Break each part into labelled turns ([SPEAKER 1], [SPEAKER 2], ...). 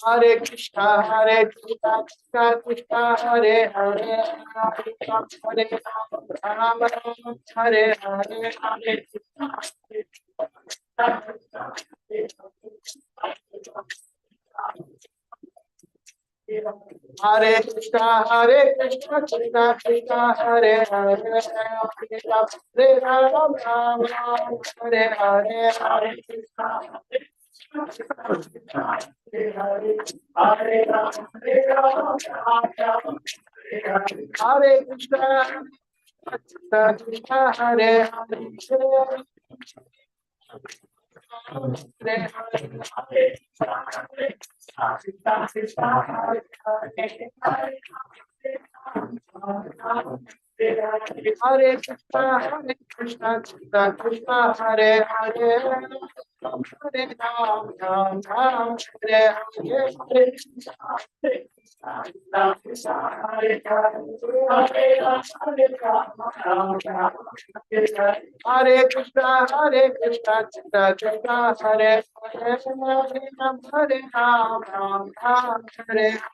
[SPEAKER 1] Hare Krishna, Hare Krishna, Krishna Krishna, Hare Hare, Hare Rama, Rama Rama, Hare Hare, Hare Krishna, Hare Krishna, Krishna Krishna, Hare Hare, Hare Rama, Rama Rama, Hare Hare, Hare Krishna, Hare Krishna, Krishna Krishna, Hare Hare. Hare Krishna, Hare Krishna, Krishna Krishna, Hare Hare, Hare Ram, Ram Ram, Hare Hare, Hare Hare Krishna, Hare Krishna, Krishna Krishna, Hare Hare, Hare Ram, Ram Ram, Hare Hare, Hare Hare Krishna, Hare Krishna, Krishna Krishna, Hare Hare, Hare Ram, Ram Ram, Hare Hare,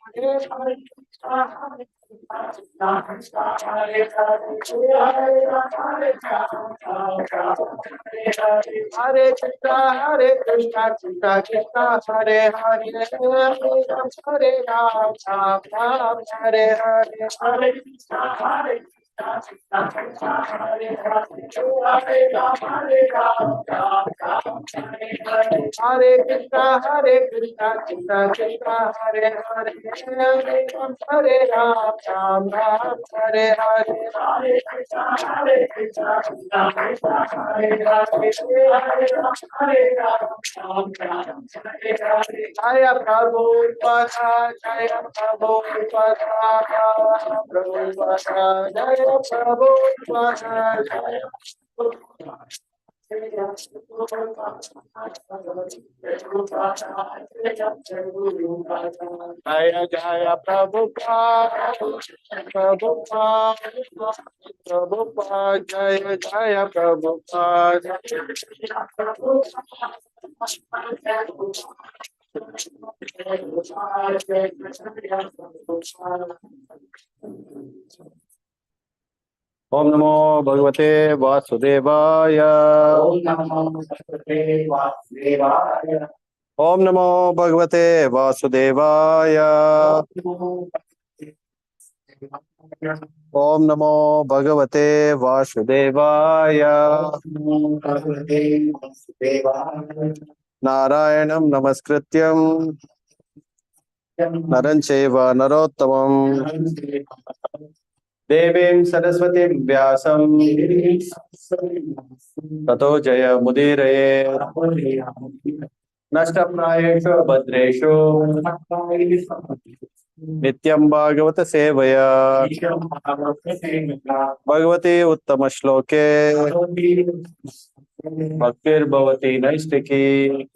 [SPEAKER 1] Hare Hare Krishna, Hare Krishna, Krishna Krishna, Hare Hare, Hare Ram, Ram Ram, Hare Hare, Hare Krishna, Hare Krishna, Krishna Krishna, Hare Hare, Hare Ram, Ram Ram, Hare Hare. Jaya Prabhupada, Jaya Prabhupada, Prabhupada, Jaya Prabhupada, Jaya Jaya Jaya Prabhupada, Prabhupada, Prabhupada, Jaya Jaya Prabhupada. Om Namo Bhagavate Vasudevaya. Om Namo Bhagavate Vasudevaya. Om Namo Bhagavate Vasudevaya. Om Namo Bhagavate Vasudevaya. Narayanam Namaskrityam Naran Chaiva Narottamam Devim Saraswatim Vyasam Tato Jaya Mudiraye Nashtaprayeshu Bhadreshu Nityam Bhagavata Sevaya Bhagavate Uttama Shloke Bhaktir Bhavati Naistiki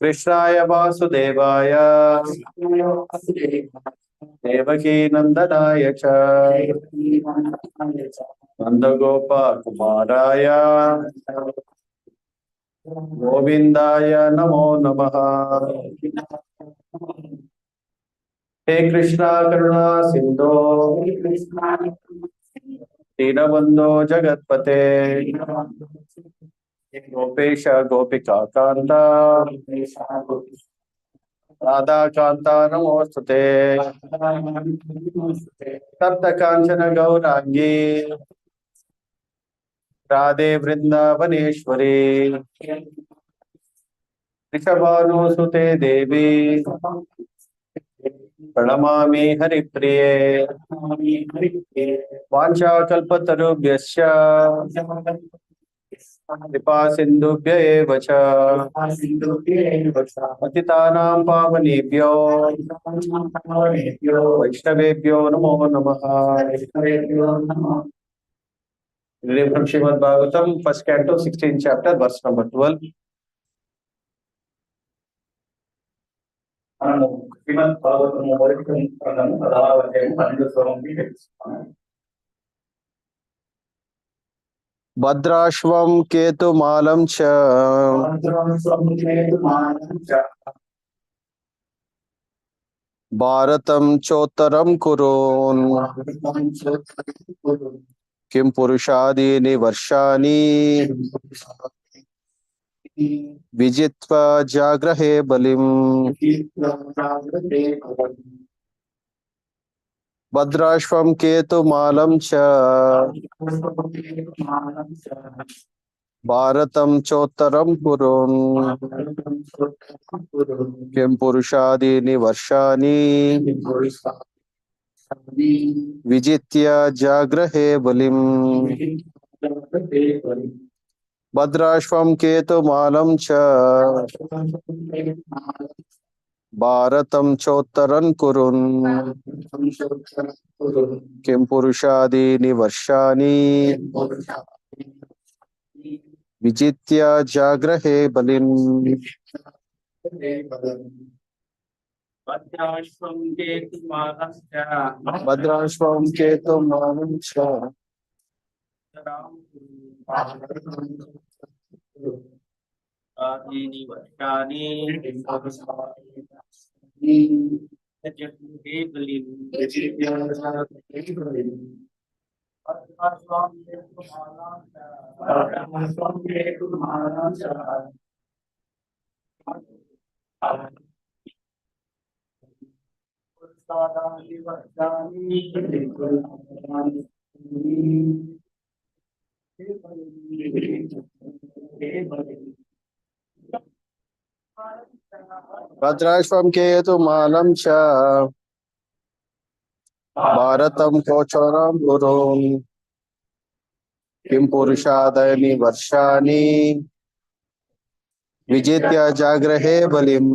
[SPEAKER 1] Krishnaya Vasudevaya Devaki Nandanaya Cha Nandagopa Kumaraya Govindaya Namo Namaha. Hey Krishna Karuna Sindhu Dinabandho Jagatpate Gopesha Gopika Kanta Radha Kanta Namostate Tapta Kanchana Gaurangi Radhe Vrindavaneshwari Rishabhanu Sute Devi Pranamami Haripriye Vancha Kalpatarubhyasya Kripa Sindhubhya eva cha Patitanam Pavanebhyo Vaishnavebhyo Namo Namaha. Reading from Srimad Bhagavatam, first canto, 16th chapter, verse number 12. Srimad Bhagavatam
[SPEAKER 2] భద్రాశ్వం కేతుమాలం చ భారతం చోత్తరం కురోన్ కిం పురుషాదీని వర్షాని విజిత్వా జాగ్రహే బలిం. భద్రాశ్వం కేతుమాలం చ భారతం చోత్తరం కురున్ కిం పురుషాదీని వర్షాని విజిత్య జాగ్రహే బలిం. భద్రాశ్వం కేతుమాలం చ భారతం చోత్తరం కురున్ కిం పురుషాదీని వర్షాని విజిత్య జాగ్రహే బలిం.
[SPEAKER 1] భద్రాశ్వం కేతుమాలం చ
[SPEAKER 2] భద్రాశ్వం కేతుమాలం చ
[SPEAKER 1] ఆదీని వర్షాని జగ్రహే బలిం.
[SPEAKER 2] భద్రాశ్వం కేతుమాలం చ భారతం కోచరం కురున్ కిం పురుషాదీని వర్షాని విజిత్య జాగ్రహే బలిం.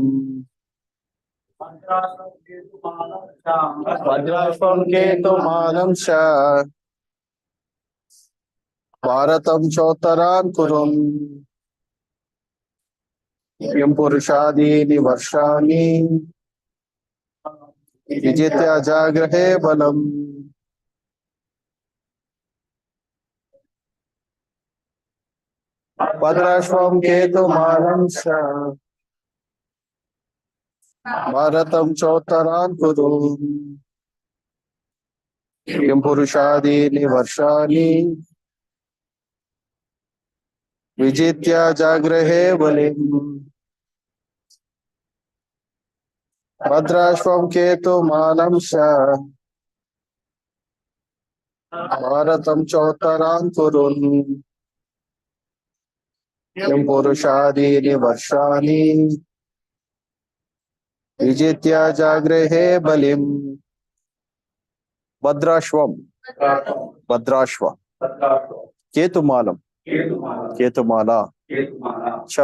[SPEAKER 2] భద్రాశ్వం కేతుమాలం చ భారతం చోత్తరాన్ కురున్ కిం పురుషాదీని వర్షాని విజిత్య జాగ్రహే బలం. భద్రాశ్వం కేతుమాలం చ భారతం చోత్తరాన్ కురున్ కిం పురుషాదీని వర్షాని విజిత్య జాగ్రహే బలిం. భద్రాశ్వం కేతుమాలం చ భారతం చోత్తరాన్ కురున్ కిం పురుషాదీని వర్షాని విజిత్య జాగ్రహే బలిం. భద్రాశ్వం భద్రాశ్వ కేతుమాలం కేతుమాల చ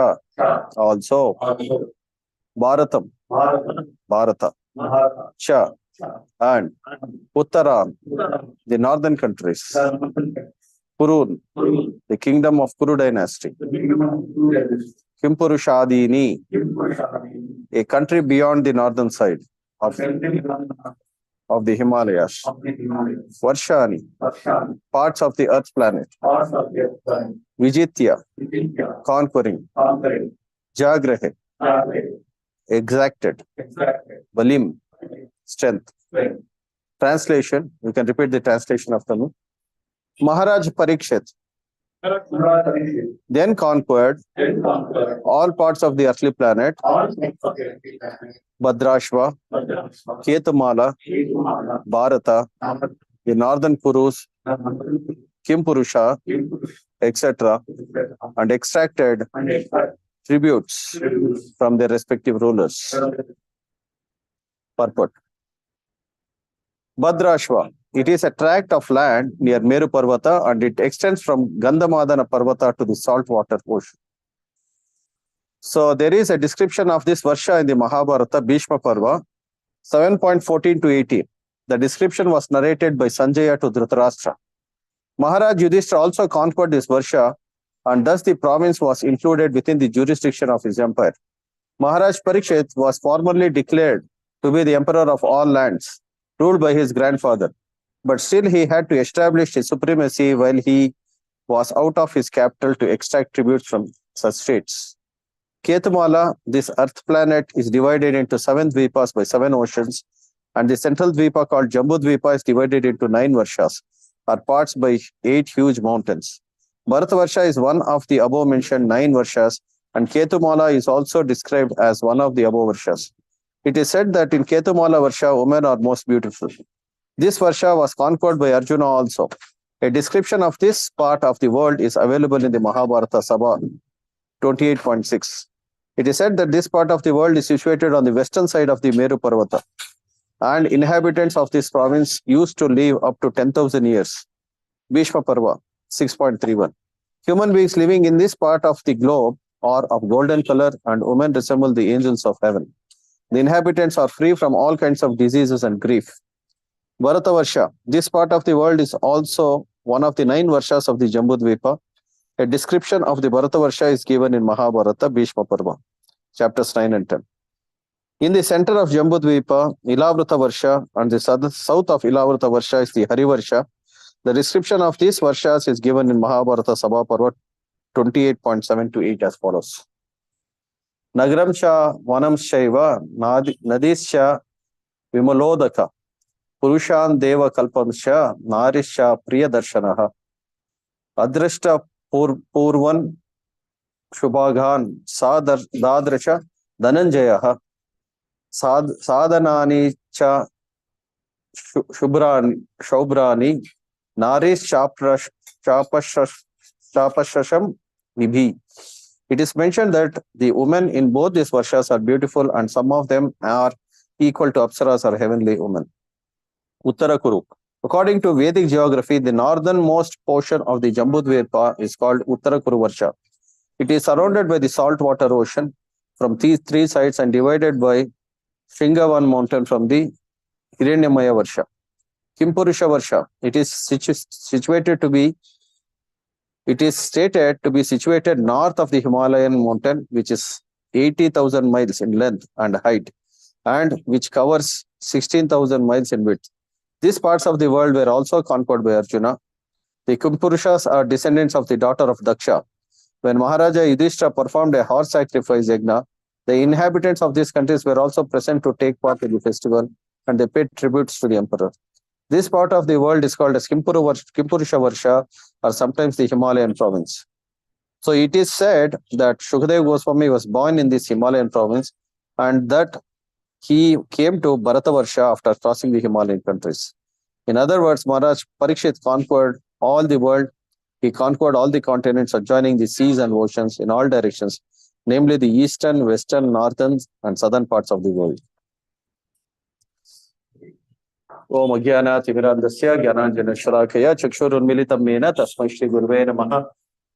[SPEAKER 2] ఆల్సో భారతం భారత చ and Uttaran, the northern countries, Kurun, the kingdom of Kuru dynasty, Kimpurushadini, a country beyond the northern side of the Himalayas, Varshani, parts of the earth planet, Vijitya, conquering, Jagrahe, exacted, Balim, strength. Translation, you can repeat the translation after me. Maharaj Parikshit then conquered all parts of the earthly planet, Bhadrashva, Ketumala, Bharata, the northern Kurus, Kimpurusha, etc., and extracted tributes from their respective rulers. Purport. Bhadrashva, it is a tract of land near Meru Parvata and it extends from Gandhamadana Parvata to the saltwater ocean. So there is a description of this Varsha in the Mahabharata, Bhishma Parva, 7.14 to 18. The description was narrated by Sanjaya to Dhritarashtra. Maharaj Yudhishthira also conquered this Varsha and thus the province was included within the jurisdiction of his empire. Maharaj Parikshit was formally declared to be the emperor of all lands, ruled by his grandfather. But still he had to establish his supremacy while he was out of his capital to extract tributes from such states. Ketumala, this earth planet, is divided into 7 dvipas by 7 oceans, and the central dvipa called Jambudvipa is divided into 9 varshas, or parts by 8 huge mountains. Bharatavarsha is one of the above mentioned 9 varshas, and Ketumala is also described as one of the above varshas. It is said that in Ketumala Varsha, women are most beautiful. This Varsha was conquered by Arjuna also. A description of this part of the world is available in the Mahabharata Sabha 28.6. It is said that this part of the world is situated on the western side of the Meru Parvata, and inhabitants of this province used to live up to 10,000 years. Bhishma Parva 6.31. Human beings living in this part of the globe are of golden color, and women resemble the angels of heaven. The inhabitants are free from all kinds of diseases and grief. Bharatavarsha. This part of the world is also one of the 9 varshas of the Jambudvipa. A description of the Bharatavarsha is given in Mahabharata Bhishma Parva, chapters 9 and 10. In the center of Jambudvipa, Ilavrata Varsha, and the south of Ilavrata Varsha is the Harivarsha. The description of these varshas is given in Mahabharata Sabha Parva 28.7 to 8 as follows. Nagaram cha vanam shaiva nadischa vimalodaka purushan deva kalpamsha narisha priya darshanaha adrashta purvan shubhagan dadracha dhananjayaha sadhanani cha shaubrani naris chapashasham vibhi. It is mentioned that the women in both these varshas are beautiful, and some of them are equal to Apsaras or heavenly women. Uttara Kuru. According to Vedic geography, the northernmost portion of the Jambudvipa is called Uttara Kuru Varsha. It is surrounded by the saltwater ocean from these 3 sides and divided by Shringavan mountain from the Hiranyamaya Varsha. Kimpurusha Varsha. It is stated to be situated north of the Himalayan mountain, which is 80,000 miles in length and height, and which covers 16,000 miles in width. These parts of the world were also conquered by Arjuna. The Kimpurushas are descendants of the daughter of Daksha. When Maharaja Yudhishthira performed a horse sacrifice yajna, the inhabitants of these countries were also present to take part in the festival, and they paid tributes to the emperor. This part of the world is called as Kimpurusha Varsha, or sometimes the Himalayan province. So it is said that Shukadeva Goswami was born in this Himalayan province, and that he came to Bharatavarsha after crossing the Himalayan countries. In other words, Maharaj Parikshit conquered all the world. He conquered all the continents, adjoining the seas and oceans in all directions, namely the eastern, western, northern, and southern parts of the world. Om Ajnana Timirandasya Gyananjana Shalakaya Chakshurunmilitam Mena Tasmai Shri Guruve Namaha.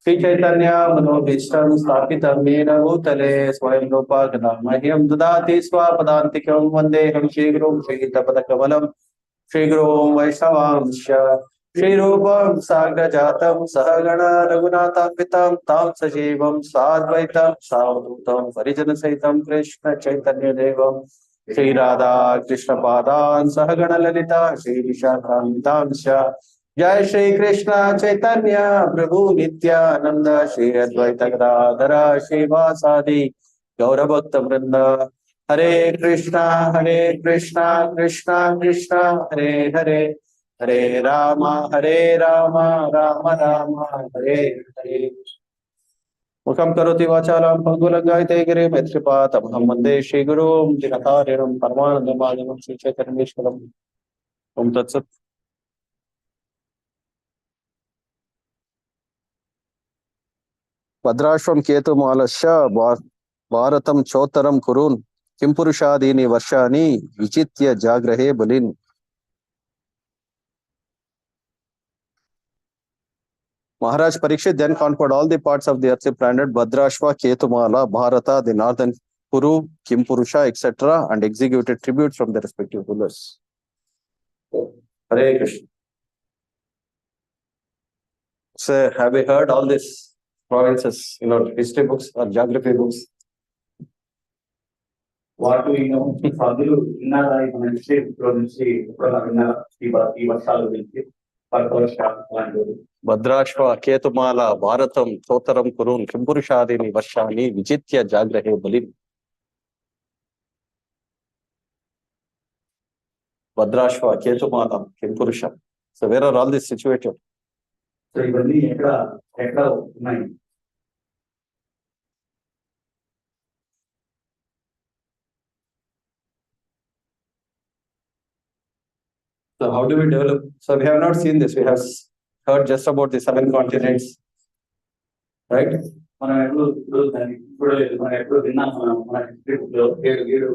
[SPEAKER 2] Sri Chaitanya Manobhishtam Sthapitam Mena Bhutale Swayam Rupa Ganamahyam Dudati Swapadantikam Vandeham Shri Gurum Shri Tapadakavalam Shri Gurum Vaishnavamsya Shri Rupam Sagrajatam Sahagana Raghunathapitam Tam Sajivam Sadvaitam Savadutam Parijana Saitam Krishna Chaitanya Devam Shri Radha Krishna Padan Sahagana Lalita Shri Vishakamitamsya Jai Shri Krishna Chaitanya Prabhu Nityananda Shri Advaita Gadadhara Shri Vasadi Gaurabhakta Vrinda Hare Krishna Krishna Krishna Hare Hare Hare Rama Rama Rama Hare Hare. Mukam karoti vachalam pangulagayate gire metripatam Vande Shri Gurum Dinakarinam Paramanandamajanam Shri Chaitanyeshwaram. Om Tat Sat. Bhadrashvam Ketu Malasya Bharatam Chotaram Kurun Kimpurushadini Varshani Vichitya Jagrahe Balin. Maharaj Parikshit then conquered all the parts of the earthly planet Bhadrashva, Ketumala, Bharata, the northern Kuru, Kimpurusha, etc., and executed tributes from their respective rulers. Hare Krishna. So, have you heard all these provinces, history books or geography books?
[SPEAKER 3] What do you know? Fadlu, Inara, History, Province, Pradana, Eva, Salu,
[SPEAKER 2] Bhadrashva Ketumala భారతం తోతరం కురున్ కింపురుషాదిని వర్షాన్ని విజిత్య జాగ్రహే బలి. Bhadrashva Ketumala Kimpurusha. So where are all this situated?
[SPEAKER 1] So ఇవన్నీ ఎక్కడ ఉన్నాయి?
[SPEAKER 2] So how do we develop? So we have not seen this. We have heard just about the 7 continents, right?
[SPEAKER 1] మనం ఎప్పుడు దాన్ని చూడలేదు, మనం ఎప్పుడు విన్నాం. మన హిస్టరీలో ఏడు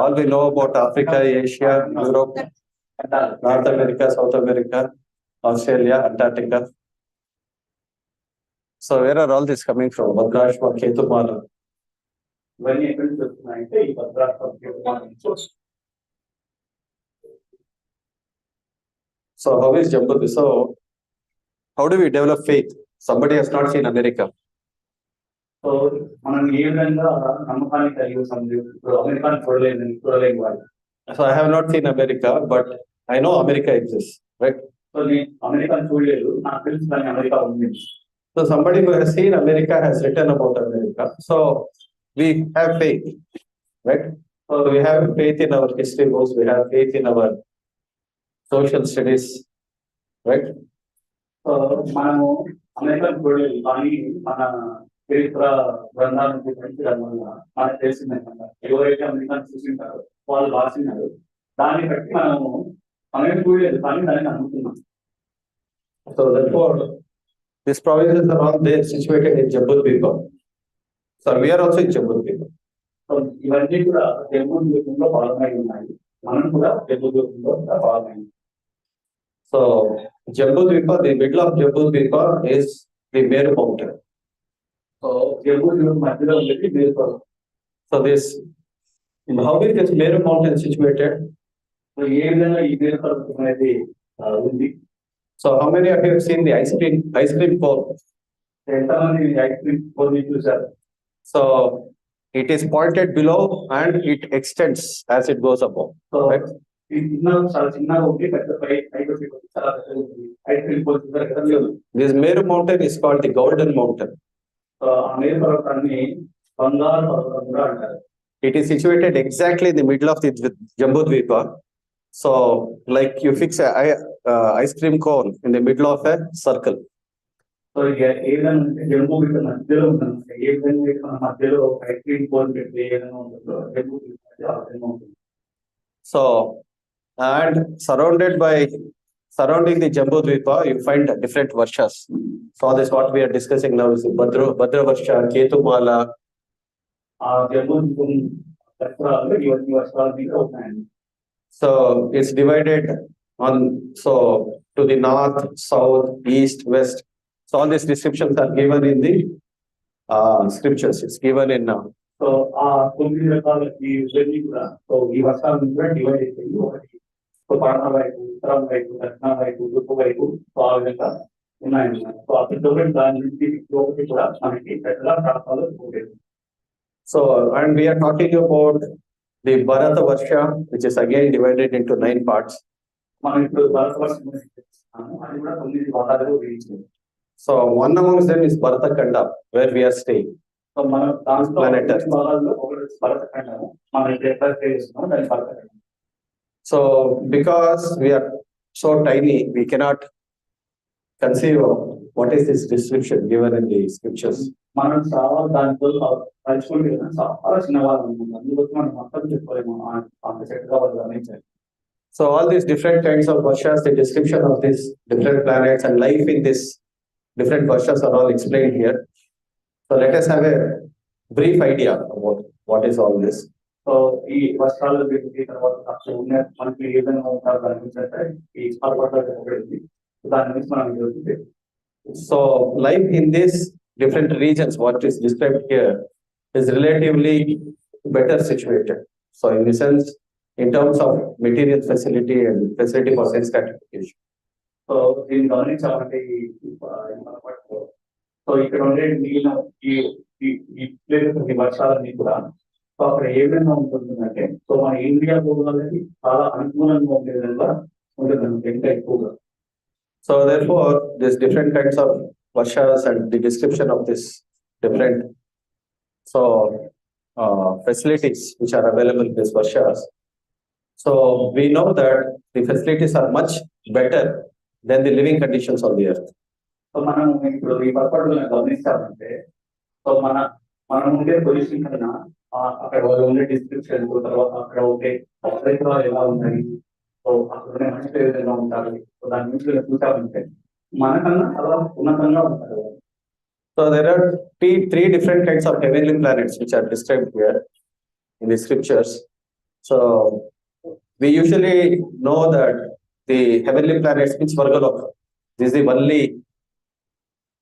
[SPEAKER 2] All we know about Africa, Asia, Europe, North America, South America, Australia, Antarctica. So where are all this coming from? Bhadrashva, Ketumala.
[SPEAKER 1] ఇవన్నీ ఎక్కడి నుంచి వస్తున్నాయంటే ఈ Bhadrashva.
[SPEAKER 2] So how is Jambudvi? So how do we develop faith? Somebody has not seen America.
[SPEAKER 1] So మనం ఏ విధంగా నమ్మకాన్ని కలిగి ఉన్నాం? ఇప్పుడు అమెరికాని చూడలేని వాళ్ళు.
[SPEAKER 2] So I have not seen America, but I know America exists, right?
[SPEAKER 1] So నేను అమెరికాని చూడలేదు, నాకు తెలుసు కానీ అమెరికా ఉంది.
[SPEAKER 2] So somebody who has seen America has written about America. So we have faith, right? So we have faith in our history books. We have faith in our social studies, right?
[SPEAKER 1] So మనము అమెరికాని చూడలేదు, కానీ మన చరిత్ర గ్రంథాలను చూపించడం వల్ల మనకు తెలిసిందంట. ఎవరైతే అమెరికాని చూసింటారో వాళ్ళు రాసినారు, దాన్ని బట్టి మనము అమెరికా చూడలేదు కానీ దాన్ని నమ్ముతున్నాం.
[SPEAKER 2] So therefore, these provinces are all there situated in Jambudvipa. So we are also in Jambudvipa.
[SPEAKER 1] So ఇవన్నీ కూడా జంబూద్వీపంలో భాగమై ఉన్నాయి, మనం కూడా జంబూద్వీపంలో భాగమై.
[SPEAKER 2] So Jambudvipa, the middle of Jambudvipa is the Meru mountain.
[SPEAKER 1] So Jambudweepam మధ్యలో ఉండేది మేరు పర్వతం.
[SPEAKER 2] So this, how is this Meru mountain situated?
[SPEAKER 1] So ఏ విధంగా ఈ మేరు పర్వతం అనేది ఉంది?
[SPEAKER 2] So how many of you have seen the ice cream cone?
[SPEAKER 1] ఎంతమంది ఐస్ క్రీమ్ కోన్ చూసారు?
[SPEAKER 2] So it is pointed below and it extends as it goes above.
[SPEAKER 1] So
[SPEAKER 2] Right?
[SPEAKER 1] చాలా చిన్నగా ఉండి పెద్ద పైకి చాలా పెద్దగా ఉంది. ఐస్ క్రీమ్ కోన్ చూసారు కదా లేదు.
[SPEAKER 2] This Meru mountain is called the Golden Mountain.
[SPEAKER 1] So ఆ మేరు పర్వతాన్ని బంగారు పర్వతం కూడా అంటారు.
[SPEAKER 2] It is situated exactly in the middle of the Jambudvipa. So like you fix a ice cream cone in the middle of a circle.
[SPEAKER 1] So ఏ విధంగా అంటే జంబూద్వీపం మధ్యలో ఉంటుంది. ఏ విధంగా మన మధ్యలో ఐస్ క్రీమ్ కోన్ పెట్టి ఏ విధంగా ఉంటుందో జంబూద్వీపం మధ్య ఆ విధంగా ఉంటుంది.
[SPEAKER 2] So and surrounding the Jambudvipa, you find different varshas. So this what we are discussing now is Bhadra Varsha, Ketumala.
[SPEAKER 1] ఆ జంబూద్వీపం పరిసరాల్లో ఇవన్నీ వర్షాలు మీద ఉన్నాయండి.
[SPEAKER 2] So it's divided on, so to the north, south, east, west. So all these descriptions are given in the scriptures. It's given in
[SPEAKER 1] so ఆ 9 రకాల ఇవన్నీ కూడా సో ఈ వర్షాలను కూడా డివైడ్ అయిపోయి ఒకటి పడమర వైపు, ఉత్తరం వైపు, దక్షిణ వైపు, తూర్పు వైపు సో ఆ విధంగా ఉన్నాయండి. సో అప్పుడు దాని నుంచి ఒకటి కూడా మనకి పెద్ద ప్రాంతాలు ఉండేది.
[SPEAKER 2] So and we are talking about the Bharata Varsha, which is again divided into 9 parts.
[SPEAKER 1] మనం ఇప్పుడు భారత వర్షం అది కూడా 9 భాగాలుగా విభజించింది.
[SPEAKER 2] So one amongst them is Bharata Khanda, where we are staying.
[SPEAKER 1] So మన దాంట్లో భాగాల్లో ఒకటి భరత ఖండము, మనం ఎక్కడ స్టే చేస్తున్నాం దాని భరత ఖండం.
[SPEAKER 2] So because we are so tiny, we cannot conceive of what is this description given in the scriptures.
[SPEAKER 1] మనం చాలా దాంట్లో తలుచుకుంటే చాలా చిన్నవాళ్ళు అనుకుంటాం, అందుకోసం మనం మొత్తం చెప్పుకోలేము అంత చక్కగా వాళ్ళు గమనించాలి.
[SPEAKER 2] So all these different kinds of varshas, the description of these different planets and life in this different varshas are all explained here. So let us have a brief idea about what is all this.
[SPEAKER 1] So ఈ వర్షాలు వీటి తర్వాత మనకి ఏ విధంగా ఉంటారు కనిపించే ఈ పర్వతాలు దాని నుంచి మనం చూస్తే.
[SPEAKER 2] So life in these different regions, what is described here, is relatively better situated. So in the sense, in terms of material facility and facility for sense gratification.
[SPEAKER 1] So దీన్ని గమనించాలంటే సో ఇక్కడ ఉండే నీళ్ళు ఈ ప్లేసెస్ వర్షాలన్నీ కూడా so అక్కడ ఏ విధంగా ఉంటుందంటే so మన ఇండియా భూములకి చాలా అనుకూలంగా ఉండే విధంగా ఉంటుంది ఇంకా ఎక్కువగా.
[SPEAKER 2] So therefore, there's different kinds of varshas and the description of this different facilities which are available in these varshas. So we know that the facilities are much better than the living conditions on the earth.
[SPEAKER 1] So మనం ఇప్పుడు ఈ పర్పడులను గమనిస్తామంటే so మనం ఉండే position కన్నా అక్కడ ఉండే description తర్వాత అక్కడ ఉండే పరిసరాలు ఎలా ఉన్నాయి, సో అక్కడ ఉండే మనుషులు ఏ విధంగా ఉంటారు, సో దాని నుంచి చూసామంటే మనకన్నా చాలా ఉన్నతంగా ఉంటారు.
[SPEAKER 2] So there are three different kinds of heavenly planets which are described here in the scriptures. So we usually know that the heavenly planets means Vargaloka. This is the only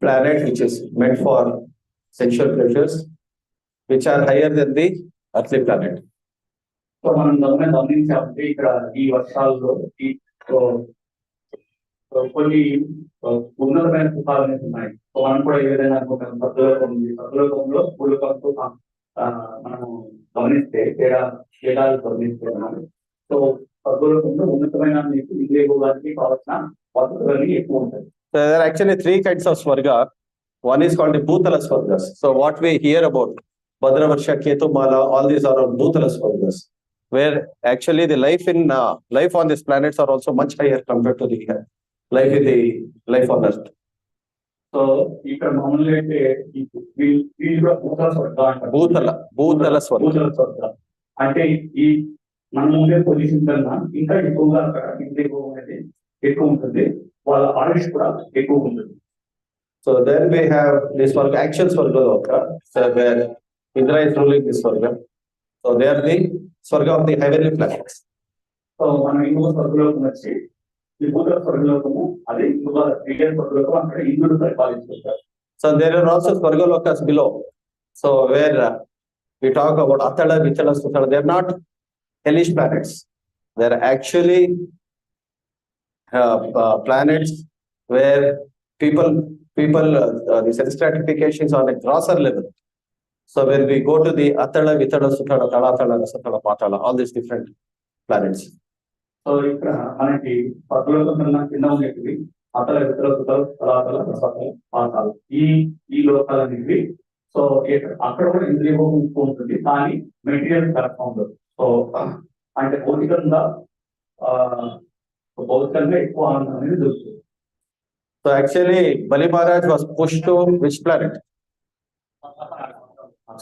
[SPEAKER 2] planet which is meant for sensual pleasures, which are higher than the earthly planet.
[SPEAKER 1] So మనం గమనించామంటే ఇక్కడ ఈ వర్షాల్లో కొన్ని ఉన్నతమైన సుఖాలు అనేవి ఉన్నాయి. So మనం కూడా ఏ విధంగా అనుకుంటాం, సద్లోకం ఉంది, సద్లోకంలో భూలోకంతో మనం గమనిస్తే తేడాలు గమనిస్తే సో సద్లోకంలో ఉన్నతమైన ఇంద్రియ భోగానికి కావాల్సిన వసతులన్నీ ఎక్కువ ఉంటాయి.
[SPEAKER 2] So there are actually three kinds of Swarga. One is called the Bhutala Swargas. So what we hear about Bhadravarsha, Ketumala, all these are Bhutala Swargas, where actually the life on these planets are also much higher compared to the life on Earth.
[SPEAKER 1] So ఇక్కడ మామూలుగా అయితే వీళ్ళు భూతల స్వర్గ అంటారు.
[SPEAKER 2] భూతల
[SPEAKER 1] స్వర్గ అంటే ఈ మనం ఉండే పొజిషన్ కన్నా ఇంకా ఎక్కువగా అక్కడ ఇంద్రియ భోగం అనేది ఎక్కువ ఉంటుంది, వాళ్ళ ఆయుష్ కూడా ఎక్కువ ఉంటుంది.
[SPEAKER 2] So then we have this Swarga, actual Swargaloka, so where Indra is ruling this Swarga. So they are the Swarga of the heavenly planets.
[SPEAKER 1] So మనం ఇంకొక స్వర్గలోకం వచ్చి ఈ భూతల స్వర్గలోకము, అది ఇంకొక రియల్ స్వర్గలోకం, అక్కడ ఇంద్రుడు పరిపాలించుకుంటారు.
[SPEAKER 2] So there are also Swargalokas below. So where we talk about Athala, Vithala, Suthala, they are not hellish planets. They are actually planets where people the sense gratification is on a grosser level. So when we go to the Athala, Vithala, Suthala, Talathala, Rasathala, Patala, all these different planets.
[SPEAKER 1] So ఇక్కడ మనకి పద్లోకం కన్నా కింద ఉండేవి అతల, వితల, సుతల, తలాతల, రసతల, పాతాలు, ఈ లోకాలు అనేవి. So అక్కడ కూడా ఇంద్రియ భోగం ఎక్కువ ఉంటుంది, కానీ మెటీరియల్ కరెక్ట్ ఉండదు. సో అంటే భౌతికంగా ఎక్కువ ఆనందం అనేది దొరుకుతుంది.
[SPEAKER 2] So actually Bali Maharaj was pushed to which planet?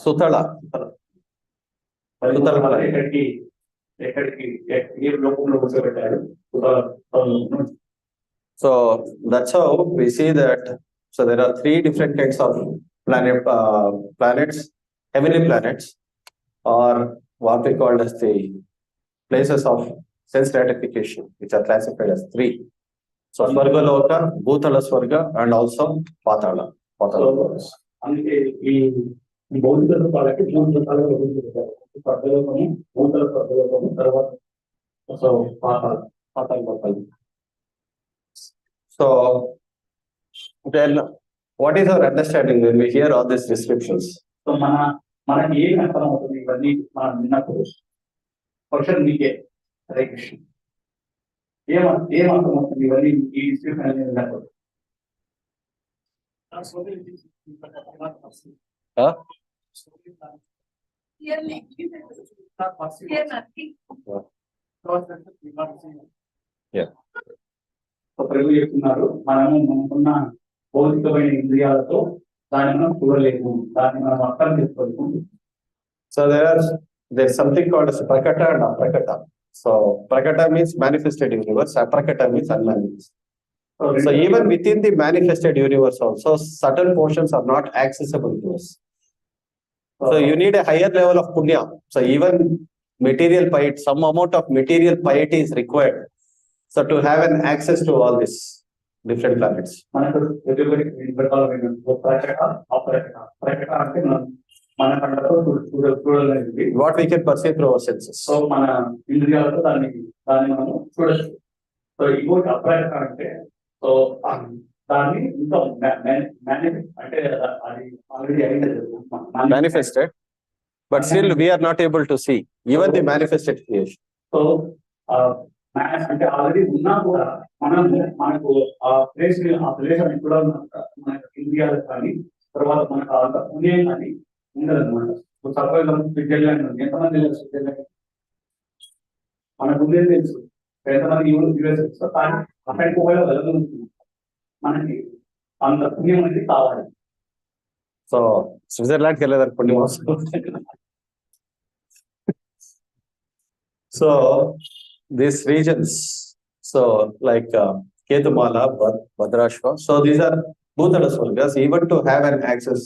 [SPEAKER 2] Suthala.
[SPEAKER 1] ఎక్కడికి ఏ లోకంలో కూర్చోబెట్టారు.
[SPEAKER 2] So that's how we see that. So there are three different kinds of planets, heavenly planets, or what we call as the places of sense gratification, which are classified as three. So Swargaloka, Bhutala Swarga, and also Patala.
[SPEAKER 1] అందుకే ఈ భౌతిక రూపాలకి మూడు రకాలుగా విభజించారు. స్వర్గలోకము, భూతల స్వర్గలోకము, తర్వాత పాతాళ.
[SPEAKER 2] So then what is our understanding when we hear all these descriptions?
[SPEAKER 1] So మనకి ఏం అర్థం అవుతుంది ఇవన్నీ మనం విన్నప్పుడు? క్వశ్చన్ మీకే, హరే కృష్ణ, ఏం అర్థం అవుతుంది ఇవన్నీ ఈ డిస్క్రిప్షన్ అనేది విన్నప్పుడు? ప్రభు చెప్తున్నారు, మనకున్న భౌతికమైన ఇంద్రియాలతో దాన్ని మనం చూడలేము, దాన్ని మనం అర్థం చేసుకోలేము.
[SPEAKER 2] So there's something called as Prakata and Aprakata. So Prakata means manifested universe, Aprakata means unmanifested. So even within the manifested universe also, certain portions are not accessible to us. So you need a higher level of punya. So even material piety, some amount of material piety is required. So to have an access to all these different planets. What we can perceive through our senses.
[SPEAKER 1] So మన ఇంద్రియాలతో దాన్ని మనం చూడొచ్చు. So ఇంకోటి అప్రాయక అంటే, so దాన్ని ఇంకా అంటే అది already
[SPEAKER 2] manifested, but still we are not able to see even the manifested creation.
[SPEAKER 1] So
[SPEAKER 3] maths అంటే ఆల్రెడీ ఉన్నా కూడా మనకు ఆ ప్లేస్ అని కూడా మనకు ఇండియాలో కానీ తర్వాత మనకు అంత పుణ్యం కానీ ఉండదన్నమాట. సపోజ్ స్విట్జర్లాండ్ ఉంది, ఎంతమంది తెలియదు స్విట్జర్లాండ్ మనకు ఉండేది తెలుసు, ఎంతమంది యూఎస్ కానీ అక్కడికి పోయే వెళ్ళగలుగుతుంది. మనకి అంత పుణ్యం అనేది కావాలి.
[SPEAKER 2] సో స్విట్జర్లాండ్కి వెళ్ళేదానికి so these regions, so like Ketumala, Bhadrashva, so these are Bhutala Swargas, even to have an access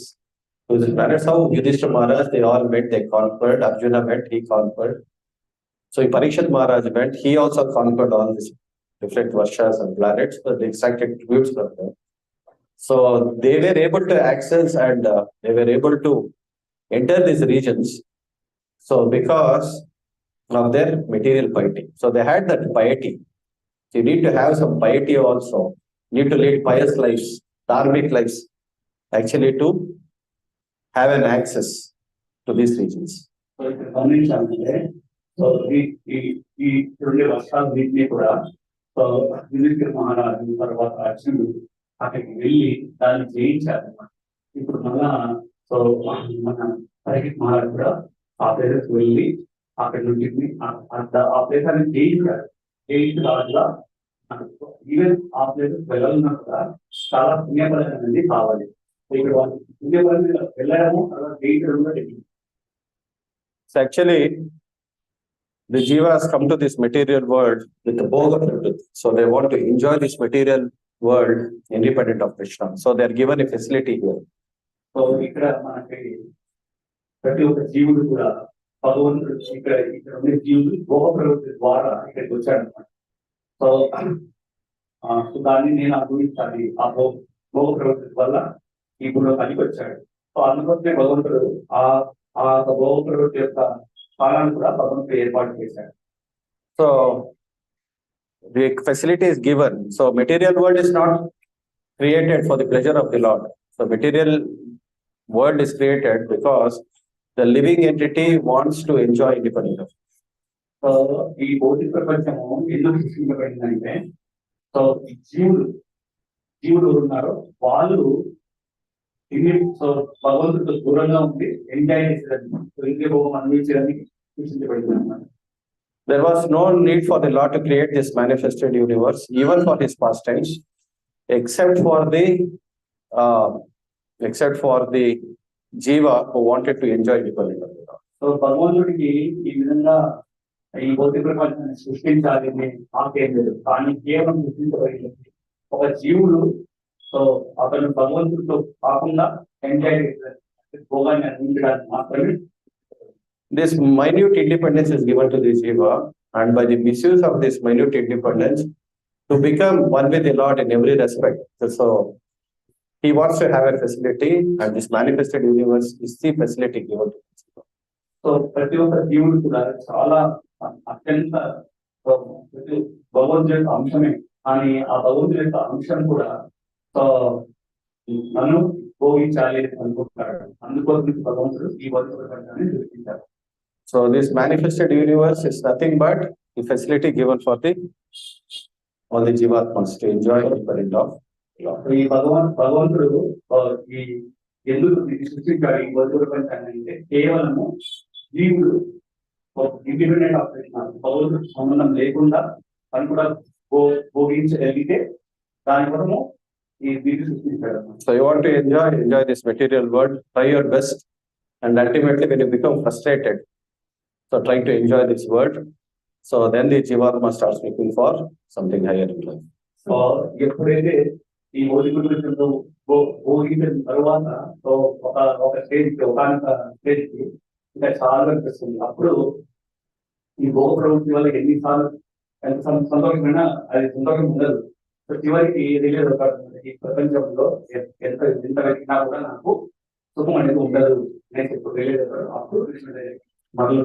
[SPEAKER 2] to this planet. How Yudhishthira Maharaj, they all met, they conquered, Arjuna met, he conquered. So Parikshit Maharaj met, he also conquered all these different Varshas and planets, so they extracted tributes from them. So they were able to access and they were able to enter these regions. So because of their material piety. So they had that piety. You need to have some piety also. You need to lead pious lives, dharmic lives, actually to have an access to these regions.
[SPEAKER 3] So గమనించాలంటే so ఈ 2 వర్షాలు వీటిని కూడా so Yudhishthira మహారాజు తర్వాత అర్జునుడు అక్కడికి వెళ్ళి దాన్ని జయించారన్నమాట. ఇప్పుడు మళ్ళా సో మన పరీక్షిత్ మహారాజు కూడా ఆ ప్లేసెస్ వెళ్ళి అక్కడి నుంచి ఆ ప్లేస్ అనేది జయించిన రాజుగా ఈవెన్ ఆ ప్లేసెస్ వెళ్ళాలన్నా కూడా చాలా పుణ్యఫలం అనేది కావాలి. ఇక్కడ వాళ్ళు పుణ్యఫలం వెళ్ళడము అలా జయించడం కూడా తెలియదు.
[SPEAKER 2] So actually, the jivas come to this material world with the Bhagavatham. So they want to enjoy this material world independent of Krishna. So they are given a facility here.
[SPEAKER 3] So ఇక్కడ మనకి ప్రతి ఒక్క జీవుడు కూడా భగవంతుడు ఇక్కడ ఉండే జీవుడు భోగ ప్రవృత్తి ద్వారా ఇక్కడికి వచ్చాడనమాట. సో దాన్ని నేను అనుభవించాలి, ఆ భోగ ప్రవృత్తి వల్ల ఈ భూమిలో పనికి వచ్చాడు. సో అందుకోసమే భగవంతుడు ఆ భోగ ప్రవృత్తి యొక్క కాలాన్ని కూడా భగవంతుడు ఏర్పాటు చేశాడు.
[SPEAKER 2] So the facility is given. So material world is not created for the pleasure of the Lord. So material world is created because the living entity wants to enjoy independence.
[SPEAKER 3] So ఈ భౌతిక ప్రపంచము ఎందుకు సృష్టించబడిందంటే so ఈ జీవుడు ఉన్నారో వాళ్ళు so భగవంతుడితో దూరంగా ఉండి ఎంజాయ్ చేసేదాన్ని, ఇంద్రియ భోగం అనుభవించడానికి సృష్టించబడింది అన్నమాట.
[SPEAKER 2] There was no need for the Lord to create this manifested universe, even for his pastimes, except for the jiva who wanted to enjoy independence.
[SPEAKER 3] So భగవంతుడికి ఈ విధంగా ఈ భౌతిక ప్రపంచాన్ని సృష్టించాలని ఆకేం లేదు, కానీ కేవలం సృష్టించబడింది ఒక జీవుడు. సో అతను భగవంతుడితో కాకుండా ఎంజాయ్ చేస్తారు, భోగాన్ని అందించడానికి మాత్రమే.
[SPEAKER 2] This minute independence is given to the jiva, and by the misuse of this minute independence, to become one with the Lord in every respect. So he wants to have a facility, and this manifested universe is the facility given to the jiva.
[SPEAKER 3] So ప్రతి ఒక్క జీవుడు కూడా చాలా అత్యంత భగవంతుడి యొక్క అంశమే, కానీ ఆ భగవంతుడి యొక్క అంశం కూడా సో నన్ను భోగించాలి అనుకుంటాడు. అందుకోసం భగవంతుడు ఈ భౌతిక ప్రపంచాన్ని సృష్టించారు.
[SPEAKER 2] So this manifested universe is nothing but the facility given for all the jivatmas to enjoy the independence of Lord.
[SPEAKER 3] ఈ భగవంతుడు ఈ ఎందుకు సృష్టించాడు ఈ భౌతిక ప్రపంచాన్ని అంటే కేవలము జీవుడు ఇండిపెండెంట్ ఆఫ్ కృష్ణ, భగవంతుడు సంబంధం లేకుండా అని కూడా భోగించగలిగితే దానికోసము ఈ దీన్ని సృష్టించాడు.
[SPEAKER 2] So you want to enjoy this material world, try your best, and ultimately when you become frustrated, so trying to enjoy this world, so then the jivatma starts looking for something higher in life.
[SPEAKER 3] So ఎప్పుడైతే ఈ భౌతిక ప్రపంచంలో భోగించిన తర్వాత so ఒక స్టేజ్కి స్టేజ్కి ఇంకా చాలా అనిపిస్తుంది. అప్పుడు ఈ భోగ ప్రవృత్తి వల్ల ఎన్నిసార్లు ఎంత సంతోషమైనా అది సంతోషం ఉండదు. సో చివరికి రిలీజ్ అవుతుంది, ఈ ప్రపంచంలో ఎంత వెతికినా కూడా నాకు సుఖం అనేది ఉండదు నేను ఇప్పుడు రిలీజ్ అవుతాడు. అప్పుడు మొదలు.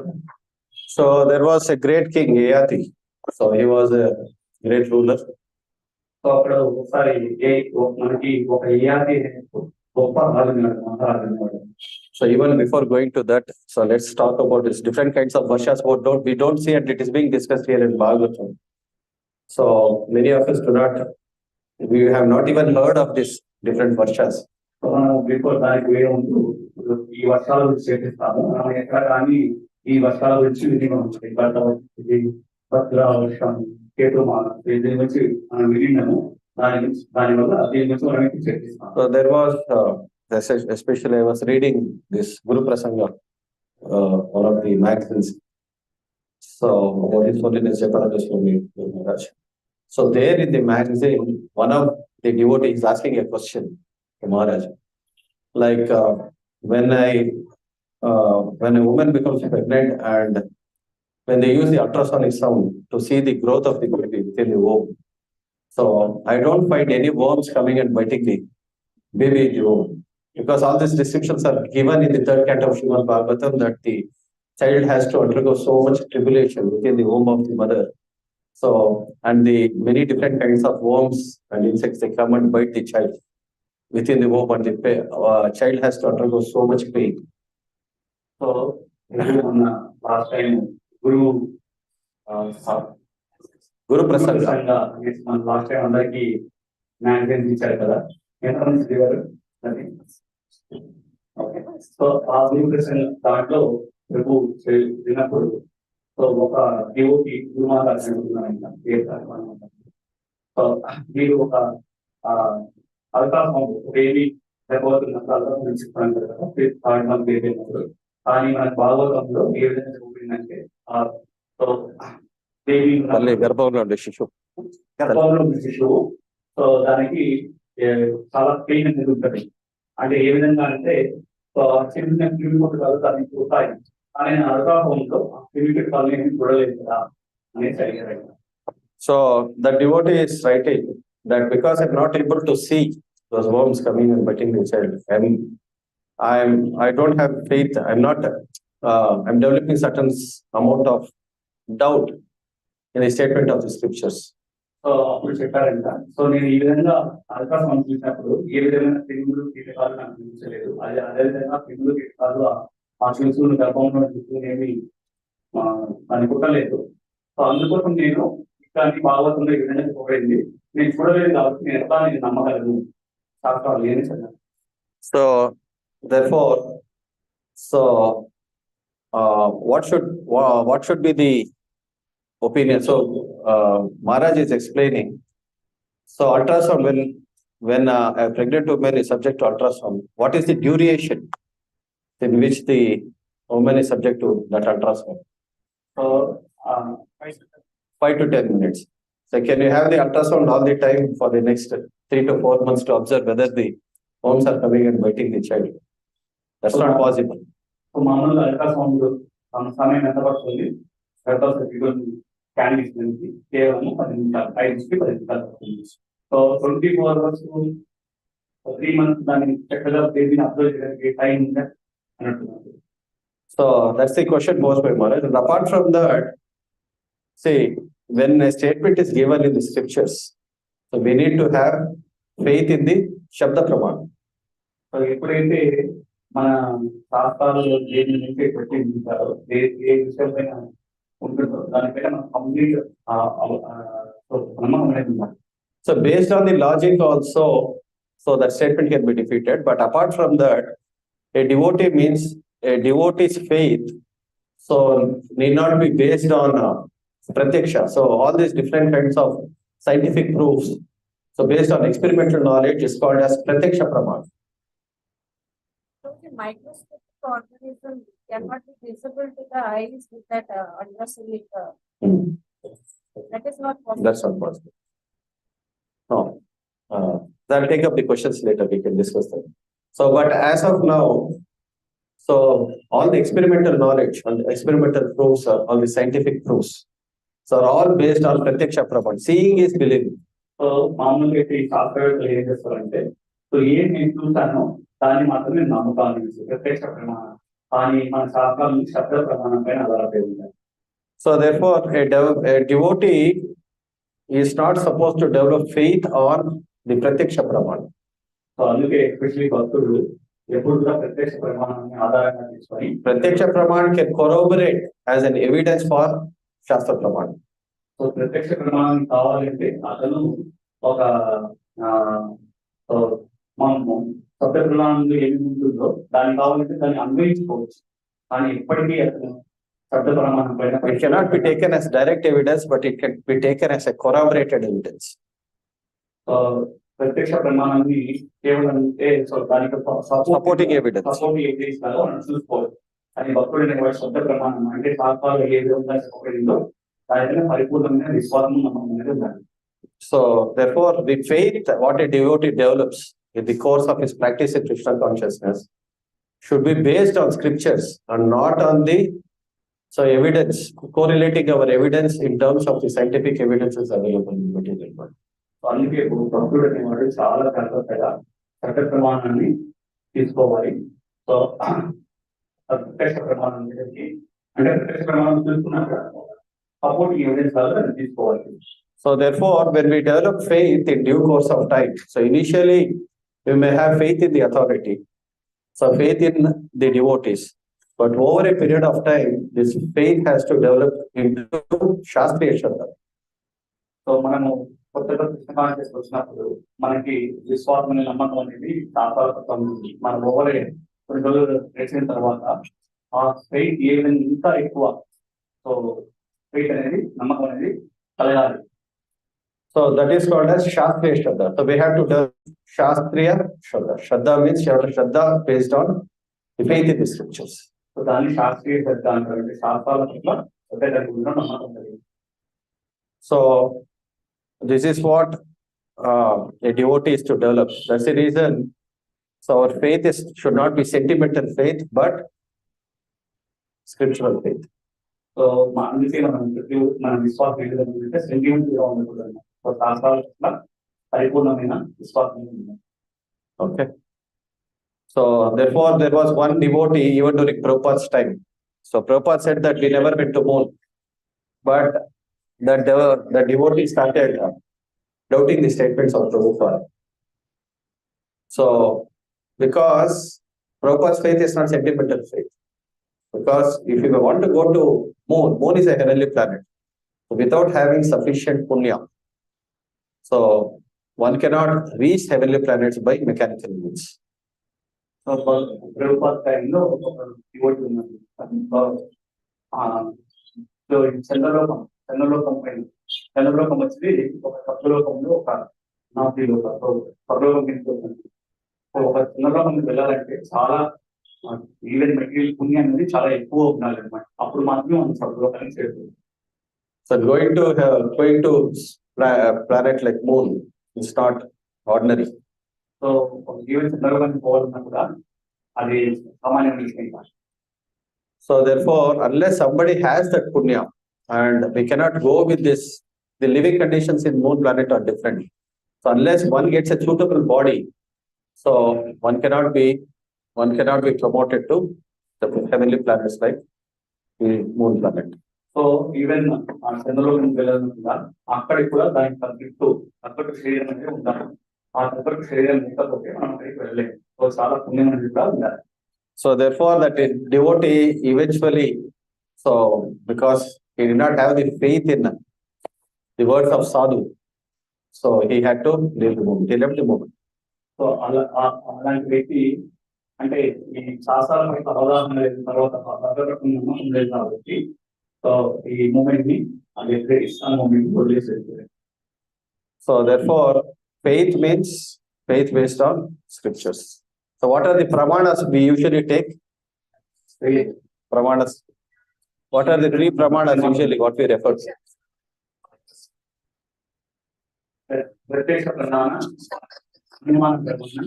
[SPEAKER 2] So there was a great king, Yayati. So he was a great ruler.
[SPEAKER 3] So అక్కడ ఒకసారి మనకి ఒక యయాతి గొప్ప రాజు.
[SPEAKER 2] So even before going to that, so let's talk about this different kinds of varshas. We don't see, and it is being discussed here in Bhagavatham. So many of us we have not even heard of this different varshas.
[SPEAKER 3] So మనం before దానికి వేరే ఉంటూ ఈ వర్షాల గురించి చేపిస్తాము. మనం ఎక్కడ కానీ ఈ వర్షాల గురించి విని ఉంటాయి. భద్ర వర్షం, కేతుమాన, దీని గురించి మనం విన్నాము. దానివల్ల దీని గురించి మనం చర్చిస్తాం.
[SPEAKER 2] So there was especially I was reading this Guru Prasanga, one of the magazines. So what is holiness Japanese Swami Maharaj. So there in the magazine, one of the devotees is asking a question to Maharaj. Like when a woman becomes pregnant and when they use the ultrasonic sound to see the growth of the baby within the womb. So I don't find any worms coming and biting the baby in the womb. Because all these descriptions are given in the third canto of Srimad Bhagavatam that the child has to undergo so much tribulation within the womb of the mother. So, and the many different kinds of worms and insects, they come and bite the child within the womb, and the child has to undergo so much pain.
[SPEAKER 3] So, last time,
[SPEAKER 2] Guru Prasanga.
[SPEAKER 3] Last time, అందరికి magazines ఇచ్చారు కదా, ఎంతమంది చదివారు? Okay. So ఆ గురు ప్రసంగ దాంట్లో ప్రభు విన్నప్పుడు so ఒక దేవుకి గురుమాత అడుగుతున్నాను. సో మీరు ఒక అల్ట్రాసౌండ్ బేబీ లేకపోతున్నప్పుడు అల్ట్రాసౌండ్ చెప్తాను కదా, థర్డ్ మంత్ బేబీ అయినప్పుడు. కానీ మనకు భాగవతంలో ఏ విధంగా చూపిందంటే సో బేబీ
[SPEAKER 2] గర్భంలో ఉండే శిశువు
[SPEAKER 3] సో దానికి చాలా పెయిన్ అనేది ఉంటుంది. అంటే ఏ విధంగా అంటే చిన్న క్రిమికొట్టు కాదు దానికి ఉంటాయి కానీ అల్ట్రాసౌండ్లో ఆ క్రిమికొట్టు కాదు ఏమి చూడలేదు కదా అనేసి అడిగారు.
[SPEAKER 2] So the devotee is writing that because I'm not able to see those worms coming and biting the child, I don't have faith. I'm developing certain amount of doubt in the statement of the scriptures.
[SPEAKER 3] So అప్పుడు చెప్పారంట, so నేను ఈ విధంగా ultrasound చూసినప్పుడు ఏ విధమైన క్రిములు కీటకాలు నాకు చూపించలేదు. అదేవిధంగా క్రిములు కీటకాలు ఆ శిశువుని గర్భంలో ఏమి దాన్ని కుట్టలేదు. సో అందుకోసం నేను ఇక్కడ భాగవతంలో ఈ విధంగా చూపడింది నేను చూడలేదు కాబట్టి నేను ఎట్లా నేను నమ్మగలను శాస్త్రాలు ఏమి చదివాను.
[SPEAKER 2] So therefore, what should be the opinion? So Maharaj is explaining. So ultrasound, when a pregnant woman is subject to ultrasound, what is the duration in which the woman is subject to that ultrasound?
[SPEAKER 3] So
[SPEAKER 2] 5 to 10 minutes. So can you have the ultrasound all the time for the next 3 to 4 months to observe whether the worms are coming and biting the child? That's not possible.
[SPEAKER 3] So మామూలుగా ultrasound సమయం ఎంత పడుతుంది? Scan నుంచి కేవలం 10 నిమిషాలు, 5 నుంచి 10 నిమిషాలు పడుతుంది. సో 24 hours 3 months దాన్ని చక్కగా బేబీని అబ్జర్వ్ చేయడానికి టైం ఉందా అన్నట్టున్నారు.
[SPEAKER 2] So that's the question posed by Maharaj. And apart from that, see, when a statement is given in the scriptures, so we need to have faith in the Shabda Pramana.
[SPEAKER 3] So ఎప్పుడైతే మన శాస్త్రాలు దేని నుంచి పెట్టి ఉంటారో ఏ విషయం పైన ఉంటుందో దానిపైన మనం కంప్లీట్ నమ్మకం అనేది ఉండాలి.
[SPEAKER 2] So based on the logic also, so that statement can be defeated. But apart from that, a devotee's faith, so need not be based on pratyaksha. So all these different kinds of scientific proofs, so based on experimental knowledge, is called as pratyaksha pramana.
[SPEAKER 4] So the microscopic organism cannot be visible to the eyes with that ultrasonic. That is not possible.
[SPEAKER 2] That's not possible. No. I'll take up the questions later. We can discuss that. So, but as of now, so all the experimental knowledge and experimental proofs, all the scientific proofs, so are all based on pratyaksha pramana. Seeing is believing.
[SPEAKER 3] So మామూలుగా అయితే ఈ శాస్త్రవేత్తలు ఏం చేస్తారంటే, so ఏం నేను చూసానో దాన్ని మాత్రమే నమ్మకాలు ప్రత్యక్ష ప్రమాణం, కానీ మన శాస్త్రాలు శబ్ద ప్రమాణం పైన ఆధారపడి ఉంటాయి.
[SPEAKER 2] So therefore, a devotee is not supposed to develop faith on the pratyaksha pramana.
[SPEAKER 3] So అందుకే ఎస్పెషల్లీ భక్తులు ఎప్పుడు కూడా ప్రత్యక్ష ప్రమాణాన్ని ఆధారంగా తీసుకొని
[SPEAKER 2] Pratyaksha pramana can corroborate as an evidence for Shastra pramana.
[SPEAKER 3] So ప్రత్యక్ష ప్రమాణం కావాలంటే అతను ఒక మనము శబ్ద ప్రమాణంలో ఏమి ఉంటుందో దాన్ని కావాలంటే దాన్ని అన్వయించుకోవచ్చు. కానీ ఎప్పటికీ అతను శబ్ద ప్రమాణం పైన
[SPEAKER 2] It cannot be taken as direct evidence, but it can be taken as a corroborated evidence.
[SPEAKER 3] ప్రత్యక్ష ప్రమాణాన్ని కేవలం దానికి
[SPEAKER 2] Supporting evidence.
[SPEAKER 3] సపోర్టింగ్ ఎవిడెన్స్ లాగా మనం చూసుకోవచ్చు. కానీ భక్తుడు అనేవాడు శబ్ద ప్రమాణం అంటే శాస్త్రాలు ఏ విధంగా చెప్పబడిందో దాని పరిపూర్ణమైన విశ్వాసం నమ్మకం అనేది ఉండాలి.
[SPEAKER 2] So therefore, the faith what a devotee develops in the course of his practice in Krishna consciousness should be based on scriptures and not on the evidence, correlating our evidence in terms of the scientific evidences available in the material world.
[SPEAKER 3] అందుకే భక్తుడు అనేవాడు చాలా జాగ్రత్తగా శబ్ద ప్రమాణాన్ని తీసుకోవాలి. So ప్రత్యక్ష ప్రమాణం అంటే ప్రత్యక్ష ప్రమాణం చూసుకున్నాక సపోర్టింగ్ ఎవిడెన్స్ లాగా తీసుకోవాలి.
[SPEAKER 2] So therefore, when we develop faith in due course of time, so initially we may have faith in the authority, so faith in the devotees, but over a period of time, this faith has to develop into Shastriya Shraddha.
[SPEAKER 3] So మనము కొత్తగా Krishna conscious వచ్చినప్పుడు మనకి విశ్వాసం అనే నమ్మకం అనేది శాస్త్రాల ఉంది. మనం ఓవర్ కొన్ని రోజులు చేసిన తర్వాత ఆ ఫెయిత్ ఏ విధంగా ఇంకా ఎక్కువ సో ఫెయిత్ అనేది నమ్మకం అనేది కలగాలి.
[SPEAKER 2] So that is called as Shastriya Shraddha. So we have to develop Shastriya Shraddha. Shraddha means Shraddha based on the faith in the scriptures.
[SPEAKER 3] So దాన్ని శాస్త్రీయ శ్రద్ధ అంటారు. అంటే శాస్త్రాల పట్ల నమ్మకం కలిగి.
[SPEAKER 2] So this is what a devotee is to develop. That's the reason. So our faith should not be sentimental faith, but scriptural faith.
[SPEAKER 3] So అందుకే మన విశ్వాసం ఏంటంటే సెంటిమెంట్ గా ఉండకూడదు. శాస్త్రాల పట్ల పరిపూర్ణమైన విశ్వాసం ఉంది.
[SPEAKER 2] Okay. So therefore, there was one devotee even during Prabhupada's time. So Prabhupada said that we never went to moon, but the devotee started doubting the statements of Prabhupada. So because Prabhupada's faith is not sentimental faith, because if you want to go to moon is a heavenly planet. So without having sufficient punya, so one cannot reach heavenly planets by mechanical means.
[SPEAKER 3] So Prabhupada టైంలో devotee ఉన్నది. చంద్రలోకం వచ్చి ఒక సత్వలోకంలో ఒక నాభి లోకం. So స్వర్లోకం ఒక చంద్రలోకం వెళ్ళాలంటే చాలా ఈవెన్ మెటీరియల్ పుణ్యం అనేది చాలా ఎక్కువ ఉండాలి అనమాట. అప్పుడు మాత్రమే మనం స్వర్లోకానికి చేరుతుంది.
[SPEAKER 2] So going to planet like moon is not ordinary.
[SPEAKER 3] So even చంద్రలోకానికి పోవాలన్నా కూడా అది సామాన్యమైన విషయం కాదు.
[SPEAKER 2] So therefore, unless somebody has that punya, and we cannot go with this, the living conditions in moon planet are different. So unless one gets a suitable body, so one cannot be promoted to the heavenly planets like the moon planet.
[SPEAKER 3] So even చంద్రలోకం వెళ్ళాలన్నా అక్కడికి కూడా దానికి తగ్గట్టు తగ్గట్టు శరీరం అనేది ఉండాలి. ఆ తగ్గట్టు శరీరం లేకపోతే మనం అక్కడికి వెళ్ళలేము. సో చాలా పుణ్యం అనేది కూడా ఉండాలి.
[SPEAKER 2] So therefore, that devotee eventually, so because he did not have the faith in the words of sadhu, so he had to leave the movement. He left the movement.
[SPEAKER 3] So అలాంటి వ్యక్తి అంటే ఈ శాస్త్రాల పైన అవగాహన లేని తర్వాత నమ్మకం లేదు కాబట్టి సో ఈ మూమెంట్ ని అది ఇస్కాన్ మూమెంట్ వదిలేసి వెళ్తుంది.
[SPEAKER 2] So therefore, faith means faith based on scriptures. So what are the pramanas we usually take? Pramanas. What are the three pramanas usually what we refer to?
[SPEAKER 3] ప్రత్యక్ష ప్రమాణ, అనుమాన ప్రమాణ.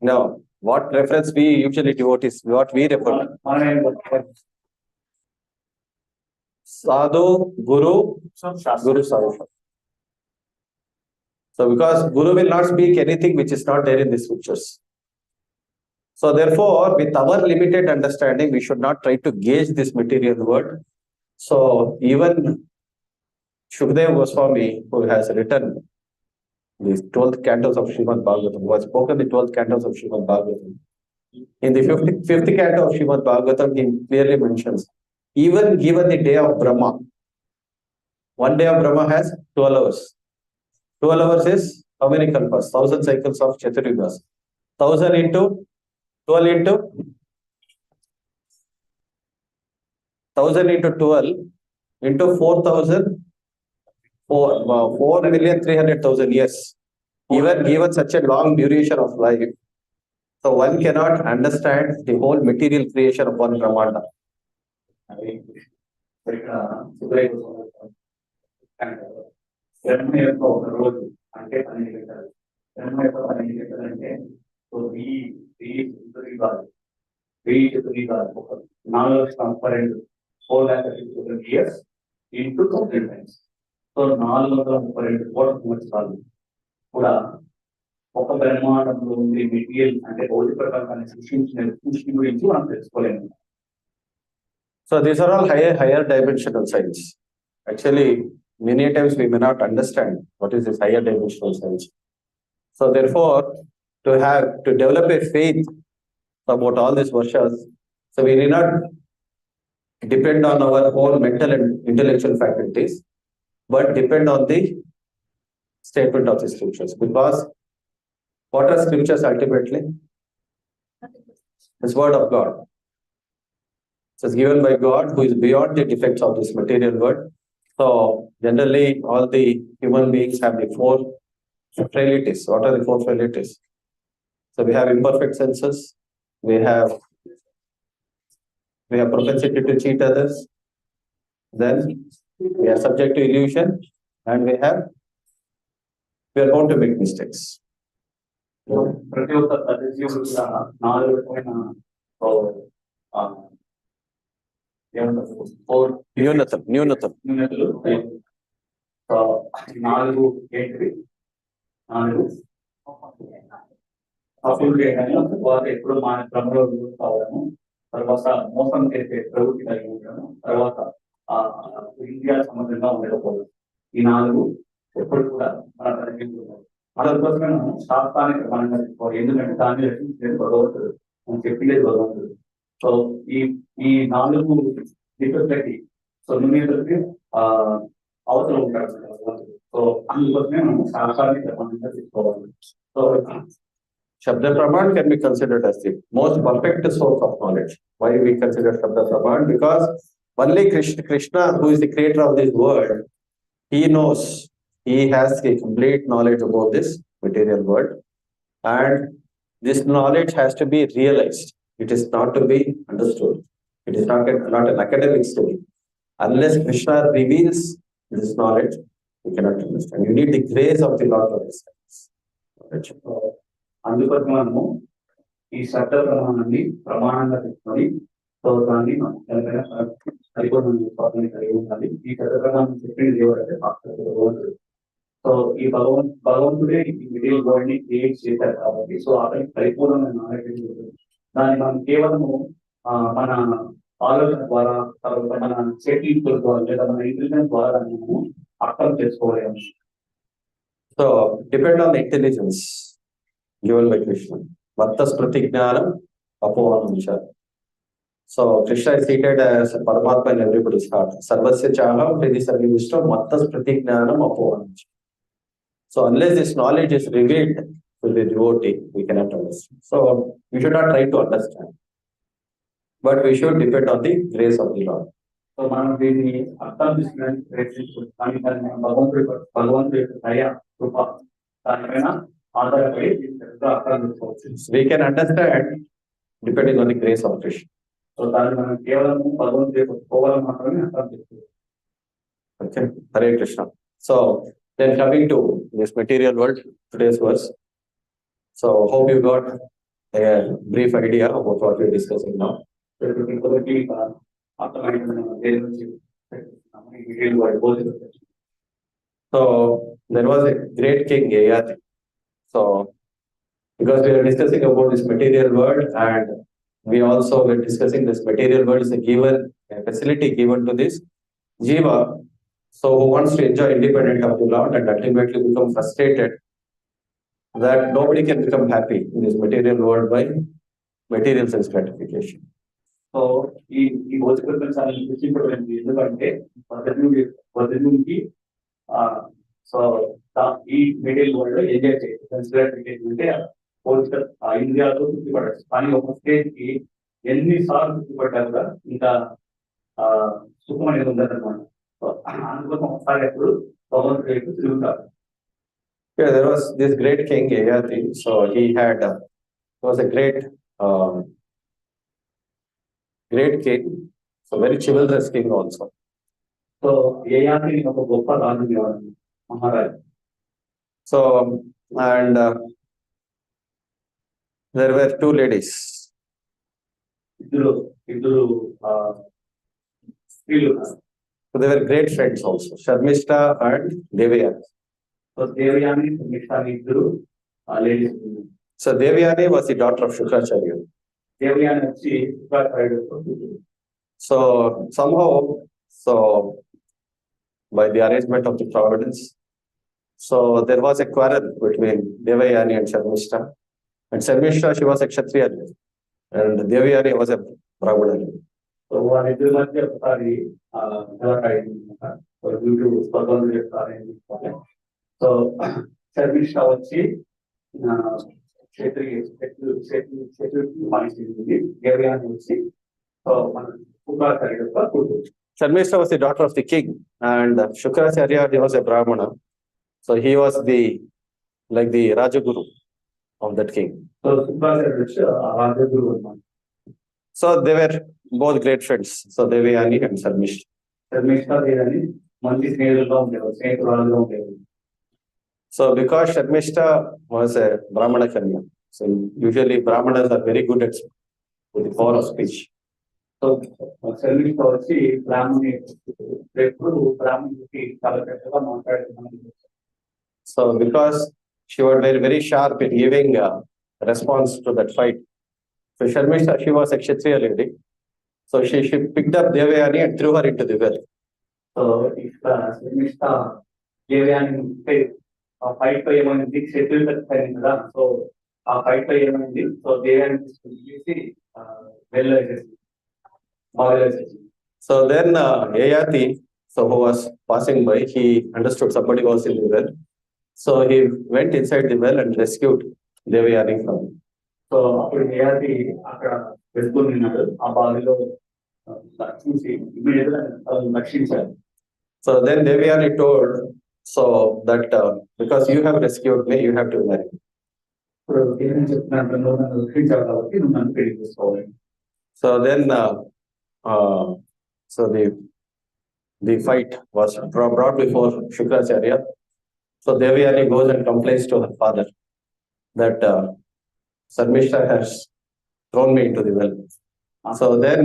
[SPEAKER 2] No. What reference we usually devotees, what we refer to? Sadhu, Guru, Sadhu. So because Guru will not speak anything which is not there in the scriptures. So therefore, with our limited understanding, we should not try to gauge this material world. So even Shukadeva Goswami, who has written the 12th cantos of Srimad Bhagavatham, who has spoken the 12th cantos of Srimad Bhagavatham, in the 5th canto of Srimad Bhagavatham, he clearly mentions, even given the day of Brahma, 1 day of Brahma has 12 hours. 12 hours is how many kalpas? 1000 cycles of Chaturyugas. 1000 into 12 into 1000 into 12 into 4,000, 4,300,000 years. Even given such a long duration of life, so one cannot understand the whole material creation of one Brahmanda.
[SPEAKER 3] ఇక్కడ సుదైవ జన్మ యొక్క ఒక రోజు అంటే 12 గంటలు. జన్మ యొక్క 12 గంటలు అంటే వెయ్యి ఒక 4,32 years into 1000 times. సో 432 కోట్ల సంవత్సరాలు కూడా ఒక బ్రహ్మాండంలో ఉండే మెటీరియల్ అంటే భౌతిక ప్రపంచాన్ని సృష్టి గురించి మనం తెలుసుకోలేము.
[SPEAKER 2] So these are all higher dimensional science. Actually, many times we may not understand what is this higher dimensional science. So therefore, to develop a faith about all these varshas, so we need not depend on our own mental and intellectual faculties, but depend on the statement of the scriptures. Because what are scriptures ultimately? This word of God. So it's given by God, who is beyond the defects of this material world. So generally, all the human beings have the 4 frailties. What are the 4 frailties? So we have imperfect senses, we have propensity to cheat others, then we are subject to illusion, and we are bound to make mistakes.
[SPEAKER 3] ప్రతి ఒక్క సజీవుడు కూడా 4 రకమైన
[SPEAKER 2] న్యూనతలు
[SPEAKER 3] 4 ఏంటివి? 4 తప్పులు చేయడము, తర్వాత ఎప్పుడు మన భ్రమలో కావడము, తర్వాత మోసం చేసే ప్రవృత్తి కలిగి ఉండడం, తర్వాత ఇండియా సంబంధంగా ఉండకపోవడం. ఈ 4 ఎప్పుడు కూడా మన తగ్గించుకుంటాం. అందుకోసమే మనం శాస్త్రాన్ని ప్రమాణంగా తీసుకోవాలి. ఎందుకంటే దాన్ని రక్షించేది భగవంతుడు, మనం చెప్పలేదు భగవంతుడు. సో ఈ 4 డిఫెక్ట్ సో నువ్వు అవసరం ఉంటాడు భగవంతుడు. సో అందుకోసమే మనం శాస్త్రాన్ని ప్రమాణంగా తీసుకోవాలి. So
[SPEAKER 2] Shabda Praman can be considered as the most perfect source of knowledge. Why we consider Shabda Praman? Because only Krishna, who is the creator of this world, he knows, he has a complete knowledge about this material world, and this knowledge has to be realized. It is not to be understood. It is not an academic study. Unless Krishna reveals this knowledge, we cannot understand. You need the grace of the Lord to understand this.
[SPEAKER 3] అందుకోసం మనము ఈ శబ్ద ప్రమాణాన్ని ప్రమాణంగా తీసుకొని దాన్ని పరిపూర్ణ కలిగి ఉండాలి. ఈ శబ్ద ప్రమాణం చెప్పింది దేవుడు అంటే భగవంతుడు. సో ఈ భగవంతుడే ఈ మెటీరియల్ వరల్డ్ ని క్రియేట్ చేశారు కాబట్టి, సో అతనికి పరిపూర్ణమైన నాలెడ్జ్ ఉంటుంది. దాన్ని మనం కేవలము మన ఆలోచన ద్వారా, తర్వాత మన సెటిల్స్ ద్వారా, లేదా మన ఇంటెలిజెన్స్ ద్వారా దాన్ని మనము అర్థం చేసుకోలేము.
[SPEAKER 2] So depend on the intelligence given by Krishna. Vartas Pratigyanam Apohanamcha. So Krishna is seated as Paramatma in everybody's heart. Sarvasya Chaham Hridi Sarvishtam Vartas Pratigyanam Apohanamcha. So unless this knowledge is revealed to the devotee, we cannot understand. So we should not try to understand, but we should depend on the grace of the Lord.
[SPEAKER 3] So మనం దీన్ని అర్థం చేసుకోవడానికి ప్రయత్నించుకుంటాం. కానీ దాన్ని మనం భగవంతుడి యొక్క దయ, కృప దానిపైన ఆధారపడి అర్థం చేసుకోవచ్చు.
[SPEAKER 2] We can understand depending on the grace of Krishna.
[SPEAKER 3] So దాన్ని మనం కేవలం భగవంతుడి యొక్క కోవలం మాత్రమే అర్థం చేసుకోవచ్చు.
[SPEAKER 2] Okay, Hare Krishna. So then coming to this material world, today's verse. So hope you got a brief idea about what we are discussing now. So there was a great king, Yayati. So because we are discussing about this material world, and we also were discussing this material world is a facility given to this Jiva, so who wants to enjoy independent of the Lord and ultimately become frustrated that nobody can become happy in this material world by material sense gratification.
[SPEAKER 3] So ఈ భౌతిక ప్రపంచాన్ని సృష్టించబడింది ఎందుకంటే వధువుకి so ఈ material world enjoy చేయొచ్చు. Consider అంటే భౌతిక ఇండియాతో తృప్తిపడచ్చు. కానీ ఒక స్టేజ్ కి ఎన్నిసార్లు తృప్తిపడ్డా కూడా ఇంకా సుఖం అనేది ఉండదు అనమాట. సో అందుకోసం ఒకసారి ఎప్పుడు భగవంతుడి వైపు తిరుగుతారు.
[SPEAKER 2] Yeah, there was this great king Yayati. So he was a great king, so very chivalrous king also.
[SPEAKER 3] So Yayati ఒక గొప్ప రాజు మహారాజు.
[SPEAKER 2] So and there were two ladies.
[SPEAKER 3] ఇద్దరు స్త్రీలు.
[SPEAKER 2] So they were great friends also, Sharmishta and Devayani.
[SPEAKER 3] So Devayani Sharmishtha ఇద్దరు ladies.
[SPEAKER 2] So Devayani was the daughter of Shukracharya.
[SPEAKER 3] Devayani వచ్చి శుక్రాచార్యుడు.
[SPEAKER 2] So somehow, so by the arrangement of the providence, so there was a quarrel between Devayani and Sharmishta. And Sharmishta, she was a Kshatriya, and Devayani was a Brahmana.
[SPEAKER 3] So వారిద్దరి మధ్య ఒకసారి స్వర్గంలో చెప్తారు. So Sharmishtha వచ్చి క్షత్రియ మనిషి, దేవయాని వచ్చి మన శుక్రాచార్యుడు యొక్క కూతురు.
[SPEAKER 2] Sharmishta was the daughter of the king, and Shukracharya, he was a Brahmana. So he was like the Rajaguru of that king.
[SPEAKER 3] So శుక్రాచార్యుడు వచ్చి రాజగురు అన్నమాట.
[SPEAKER 2] So they were both great friends. So Devayani and Sharmishta.
[SPEAKER 3] Sharmishtha Devayani మంచి స్నేహితులుగా ఉండేవారు, స్నేహితురాలుగా ఉండేవారు.
[SPEAKER 2] So because Sharmishta was a Brahmana Kanya, so usually Brahmanas are very good with the power of speech.
[SPEAKER 3] So Sharmishtha వచ్చి బ్రాహ్మణుడికి చాలా చక్కగా మాట్లాడుతున్నాను.
[SPEAKER 2] So because she was very sharp in giving a response to that fight. So Sharmishta, she was a Kshatriya lady. So she picked up Devayani and threw her into the well.
[SPEAKER 3] So ఇక్కడ శర్మిష్ఠ దేవయాని ఆ fight లో ఏమైంది, క్షత్రియులు కలిసి కదా. So ఆ fight లో ఏమైంది, సో దేవయాని తీసుకుని వెళ్ళేసేసి
[SPEAKER 2] So then Yayati, so who was passing by, he understood somebody was in the well. So he went inside the well and rescued Devayani from it.
[SPEAKER 3] So అప్పుడు యయాతి అక్కడ వెళ్తున్నాడు. ఆ బావిలో చూసి ఇమీడియట్ గా రక్షించారు.
[SPEAKER 2] So then Devayani told, so that because you have rescued me, you have to marry me.
[SPEAKER 3] ఇప్పుడు ఏం చెప్తున్నాడు, నువ్వు నన్ను రక్షించావు కాబట్టి నువ్వు నన్ను పెళ్లి చేసుకోవాలి.
[SPEAKER 2] So then so the fight was brought before Shukracharya. So Devayani goes and complains to her father that Sharmishta has thrown me into the well. So then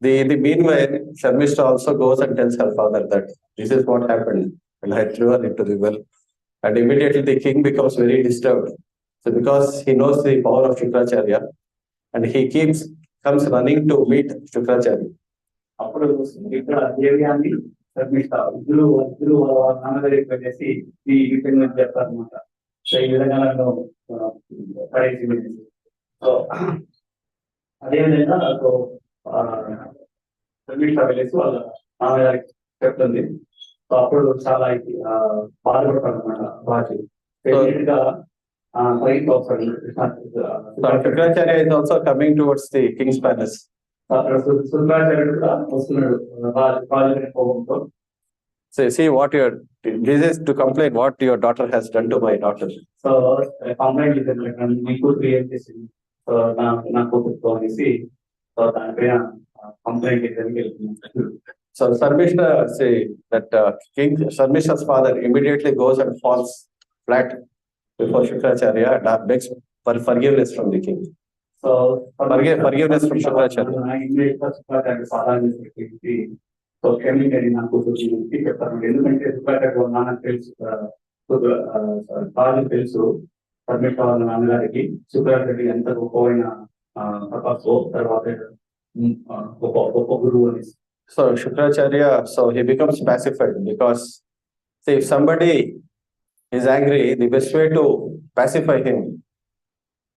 [SPEAKER 2] the meanwhile, Sharmishta also goes and tells her father that this is what happened and I threw her into the well. And immediately the king becomes very disturbed. So because he knows the power of Shukracharya, and he comes running to meet Shukracharya.
[SPEAKER 3] అప్పుడు ఇక్కడ దేవయాని శర్మిష్ఠ ఇద్దరు నాన్న దగ్గరికి వెళ్ళేసి ఈ విషయం చెప్తారనమాట. So ఈ విధంగా నన్ను పడేసి. సో అదేవిధంగా శర్మిష్ఠ వెళ్ళేసి వాళ్ళ నాన్నగారికి చెప్తుంది. సో అప్పుడు చాలా బాధపడతారు అనమాట రాజు.
[SPEAKER 2] Shukracharya is also coming towards the king's palace.
[SPEAKER 3] శుక్రాచార్యుడు కూడా వస్తున్నాడు రాజు కోపంతో.
[SPEAKER 2] So see this is to complain what your daughter has done to my daughter.
[SPEAKER 3] So complaint చేశారు, మీ కూతురు ఏం చేసింది సో నా కూతురుతో అనేసి. సో దానిపైన కంప్లైంట్ చేయడానికి వెళ్తున్నాడు.
[SPEAKER 2] So Sharmishta say that King Sharmishta's father immediately goes and falls flat before Shukracharya and begs for forgiveness from the king.
[SPEAKER 3] So
[SPEAKER 2] Forgiveness from Shukracharya.
[SPEAKER 3] Shukracharya సాధారణ సో క్షమించండి నా కూతురు చెప్తాను. ఎందుకంటే శుక్రాచార్య నాన్న తెలుసు, రాజు తెలుసు శర్మిష్ఠ వాళ్ళ నాన్నగారికి శుక్రాచార్యుడు ఎంత గొప్పమైన తర్వాత గొప్ప గురువు అనేసి.
[SPEAKER 2] So Shukracharya, so he becomes pacified because see, if somebody is angry, the best way to pacify him.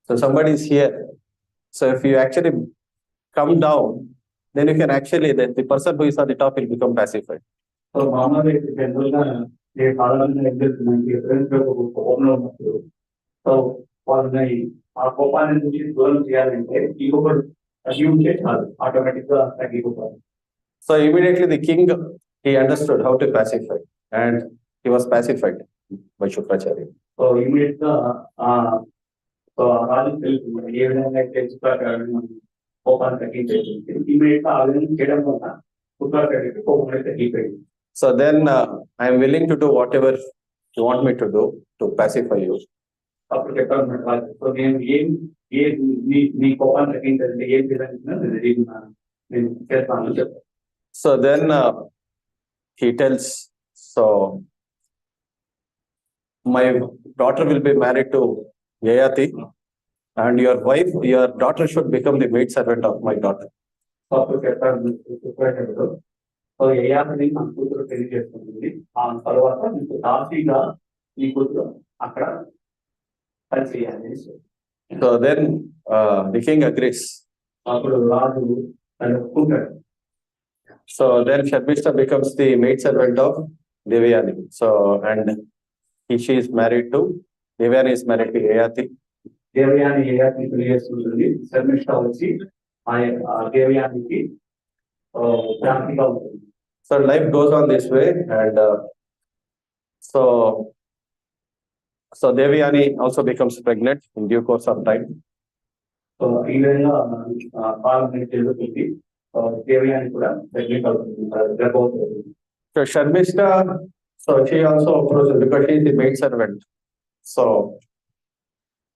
[SPEAKER 2] So somebody is here. So if you actually come down, then you can actually, the person who is on the top will become pacified.
[SPEAKER 3] So మామూలుగా general గా నేను సాధారణంగా ఏం చేస్తుందంటే ఎప్పుడైతే ఒక కోపంలో ఉన్నప్పుడు సో వాళ్ళని ఆ కోపాన్ని నుంచి దూరం చేయాలంటే ఇంకొకరు తగ్గి ఉంటే చాలు, ఆటోమేటిక్ గా తగ్గిపోతారు.
[SPEAKER 2] So immediately the king, he understood how to pacify, and he was pacified by Shukracharya.
[SPEAKER 3] So immediate గా సో రాజు తెలుస్తుంది ఏ విధంగా అయితే శుక్రాచార్యుడు కోపాన్ని తగ్గించేది. ఇమీడియట్ గా ఆ విధంగా చేయడం వల్ల శుక్రాచార్యుడికి కోపం అయితే తగ్గిపోయింది.
[SPEAKER 2] So then I am willing to do whatever you want me to do to pacify you.
[SPEAKER 3] అప్పుడు చెప్పాను రాజు, సో నేను నీ కోపాన్ని తగ్గించాలంటే ఏం విధంగా నేను చేస్తాను చెప్పాను.
[SPEAKER 2] So then he tells, so my daughter will be married to Yayati, and your daughter should become the maid servant of my daughter.
[SPEAKER 3] So అప్పుడు చెప్పాను శుక్రాచార్యుడు, సో యయాతిని నా కూతురు పెళ్లి చేసుకుంటుంది, ఆ తర్వాత నీకు దాసిగా నీ కూతురు అక్కడ పని చేయాలి.
[SPEAKER 2] So then the king agrees.
[SPEAKER 3] అప్పుడు రాజు తను ఒప్పుకుంటాడు.
[SPEAKER 2] So then Sharmishta becomes the maid servant of Devyani. So and she is married to, Devyani is married to Yayati.
[SPEAKER 3] Devayani యయాతిని పెళ్లి చేసుకుంటుంది, శర్మిష్ఠ వచ్చి ఆ దేవయానికి శాంతిగా ఉంటుంది.
[SPEAKER 2] So life goes on this way, and so Devyani also becomes pregnant in due course of time.
[SPEAKER 3] So ఈ విధంగా కాలం జరుగుతుంది. దేవయాని కూడా ప్రెగ్నెంట్ అవుతుంది, గర్భవతి అవుతుంది.
[SPEAKER 2] So Sharmishta, so she also approaches because she is the maid servant. So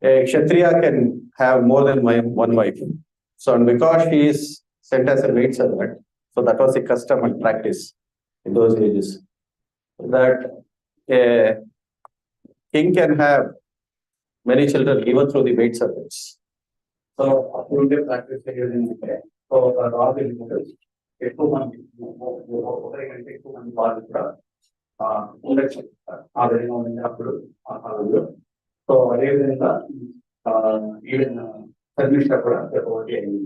[SPEAKER 2] a Kshatriya can have more than one wife. So and because she is sent as a maid servant, so that was the custom and practice in those ages, that a king can have many children even through the maid servants.
[SPEAKER 3] So అప్పుడు ఉండే practice ఏంటంటే so ఒక రాజు ఎక్కువ మంది ఒకరికంటే ఎక్కువ మంది వాళ్ళు కూడా ఉండొచ్చు ఆ విధంగా ఉంది అప్పుడు ఆ కాలంలో. సో అదేవిధంగా ఈవెన్ శర్మిష్ఠ కూడా ఒకటి అయింది.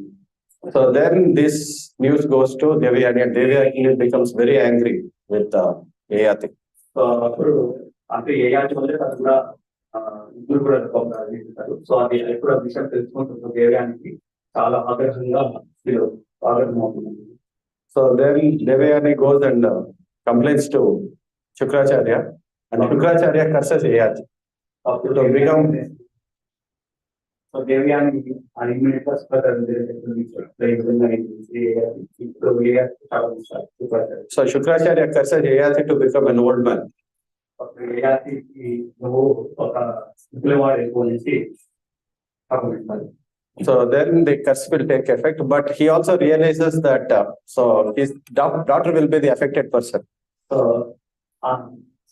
[SPEAKER 2] So then this news goes to Devyani, and Devyani becomes very angry with Yayati.
[SPEAKER 3] So అప్పుడు అంటే యయాతి వల్లే తను కూడా ఇద్దరు కూడా చేస్తారు. సో అది ఎప్పుడు ఆ విషయం తెలుసుకుంటున్న దేవ్యానికి చాలా ఆగ్రహంగా ఆగ్రహమవుతుంది.
[SPEAKER 2] So then Devyani goes and complains to Shukracharya, and Shukracharya curses Yayati.
[SPEAKER 3] అప్పుడు సో దేవ్యానికి ఇమ్మీడియట్ గా
[SPEAKER 2] So Shukracharya curses Yayati to become an old man.
[SPEAKER 3] నువ్వు ఒక పిల్లవాడు ఎక్కువ నుంచి
[SPEAKER 2] So then the curse will take effect, but he also realizes that so his daughter will be the affected person.
[SPEAKER 3] So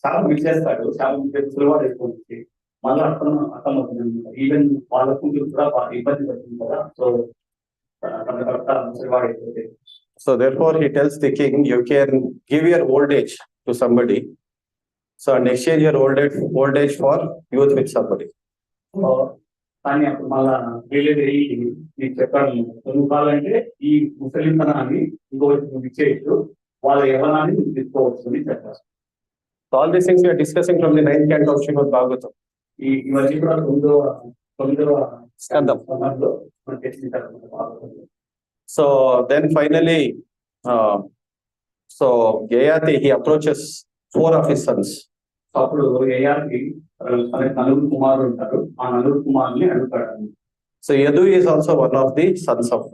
[SPEAKER 3] చాలా విచ్చేస్తాడు, చాలా పిల్లవాడు ఎక్కువ నుంచి మళ్ళీ అర్థమవుతుంది. ఈవెన్ వాళ్ళ కూతురు కూడా ఇబ్బంది పడుతుంది కదా. సో తన భర్త ముసలివాడు అయిపోతే
[SPEAKER 2] So therefore he tells the king, you can give your old age to somebody, so and exchange your old age for youth with somebody.
[SPEAKER 3] కానీ అప్పుడు మళ్ళా రిలేట్ అయ్యి నీకు చెప్పాను, నువ్వు కావాలంటే ఈ ముసలితనాన్ని ఇంకోటి నువ్వు ఇచ్చేయచ్చు, వాళ్ళ యవ్వనాన్ని నువ్వు తీసుకోవచ్చు అని చెప్పారు.
[SPEAKER 2] So all these things we are discussing from the 9th canto of Srimad Bhagavatam.
[SPEAKER 3] ఇవన్నీ కూడా తొమ్మిదవ
[SPEAKER 2] స్కందం.
[SPEAKER 3] స్కందంలో మనం చర్చించాలి.
[SPEAKER 2] So then finally, so Yayati, he approaches 4 of his sons.
[SPEAKER 3] అప్పుడు యయాతి నలుగురు కుమారులు ఉంటారు, ఆ నలుగురు కుమారుల్ని అడుగుతాడు.
[SPEAKER 2] So Yadu is also one of the sons of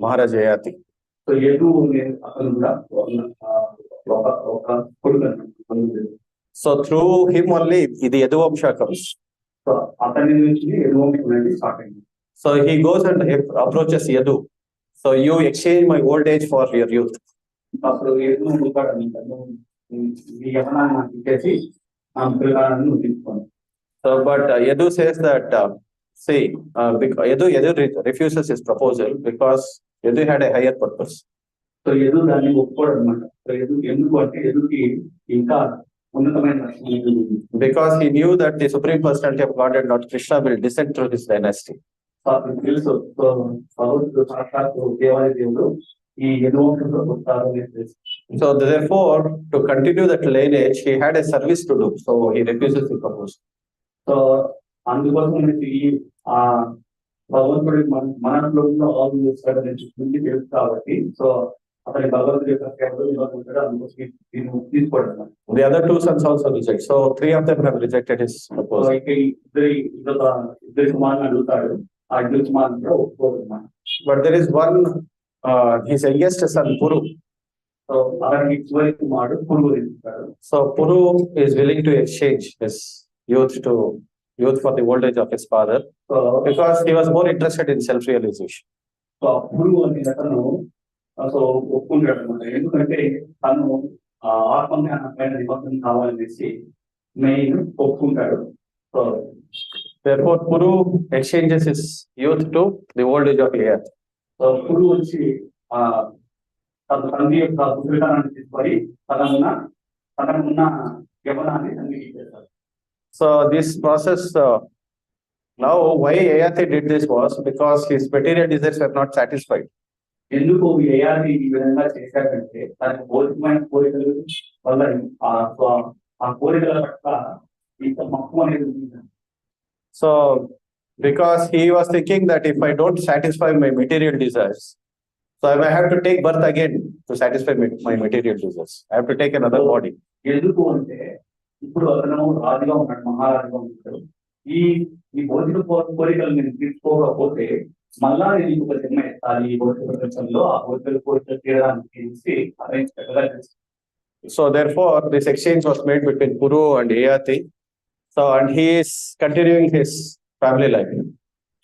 [SPEAKER 2] Maharaj Yayati.
[SPEAKER 3] So Yadu అతను కూడా ఒక కొడుకు అన్నమాట.
[SPEAKER 2] So through him only the Yadu Vamsha comes.
[SPEAKER 3] So అతని నుంచి యదువంశం అనేది స్టార్ట్ అయింది.
[SPEAKER 2] So he goes and approaches Yadu. So you exchange my old age for your youth.
[SPEAKER 3] అప్పుడు యదు ఉంటాడు అంటాడు, ఈ యవ్వనాన్ని నాకు ఇచ్చేసి ఆ పిల్లగాన్ని నువ్వు తీసుకోండి.
[SPEAKER 2] So but Yadu says that see Yadu refuses his proposal because Yadu had a higher purpose.
[SPEAKER 3] So Yadu దాన్ని ఒప్పుకోడు అనమాట. సో యదు ఎందుకు అంటే యదుకి ఇంకా ఉన్నతమైన లక్షణం,
[SPEAKER 2] because he knew that the Supreme Personality of Godhead, Lord Krishna, will descend through his dynasty.
[SPEAKER 3] అతనికి తెలుసు. సో భగవంతుడు సాక్షాత్తు దేవాది దేవుడు ఈ యదువంశంలో వస్తారు అనేది తెలుసు.
[SPEAKER 2] So therefore, to continue that lineage, he had a service to do. So he refuses to propose.
[SPEAKER 3] So అందుకోసం ఈ ఆ భగవంతుడి మనలో నుంచి తెలుసు కాబట్టి, సో అతని భగవంతుడి యొక్క సేవలు ఇవ్వకుండా అందుకోసం తీసుకోవడం.
[SPEAKER 2] The other two sons also reject. So three of them have rejected his proposal.
[SPEAKER 3] ఇద్దరి కుమారులు అడుగుతాడు, ఆ ఇద్దరు కుమారులు కూడా ఒప్పుకోరు.
[SPEAKER 2] But there is one, his youngest son Puru.
[SPEAKER 3] So అతనికి చివరి కుమారుడు పురుగు తీసుకుంటాడు.
[SPEAKER 2] So Puru is willing to exchange his youth for the old age of his father, because he was more interested in self-realization.
[SPEAKER 3] So పురుగు అనే అతను so ఒప్పుకుంటాడు అనమాట. ఎందుకంటే తను ఆత్మజ్ఞానమైన నిబంధన కావాలనేసి మెయిన్ ఒప్పుకుంటాడు. So
[SPEAKER 2] therefore Puru exchanges his youth to the old age of Ayati.
[SPEAKER 3] So పురుగు వచ్చి తన తండ్రి యొక్క పుత్రికాన్ని తీసుకొని తనకున్న యవనాన్ని తండ్రికి ఇచ్చేస్తారు.
[SPEAKER 2] So this process, now why Ayati did this was because his material desires were not satisfied.
[SPEAKER 3] ఎందుకు ఏఆది ఈ విధంగా చేశాడంటే తనకు భౌతికమైన కోరికలు వల్ల ఆ కోరికల పట్ల ఇంత మక్కువ అనేది ఉంది.
[SPEAKER 2] So because he was thinking that if I don't satisfy my material desires, so I may have to take birth again to satisfy my material desires. I have to take another body.
[SPEAKER 3] ఎందుకు అంటే ఇప్పుడు అతను రాజుగా ఉన్నాడు, మహారాజుగా ఉంటాడు. ఈ భౌతిక కోరికలు నేను తీసుకోకపోతే మళ్ళా నేను ఇంకొక జన్మ ఎత్తాలి ఈ భౌతిక ప్రపంచంలో, ఆ భౌతిక కోరికలు తీరడానికి తెలిసి అతని చక్కగా తెలుసు.
[SPEAKER 2] So therefore this exchange was made between Puru and Ayati. So and he is continuing his family life.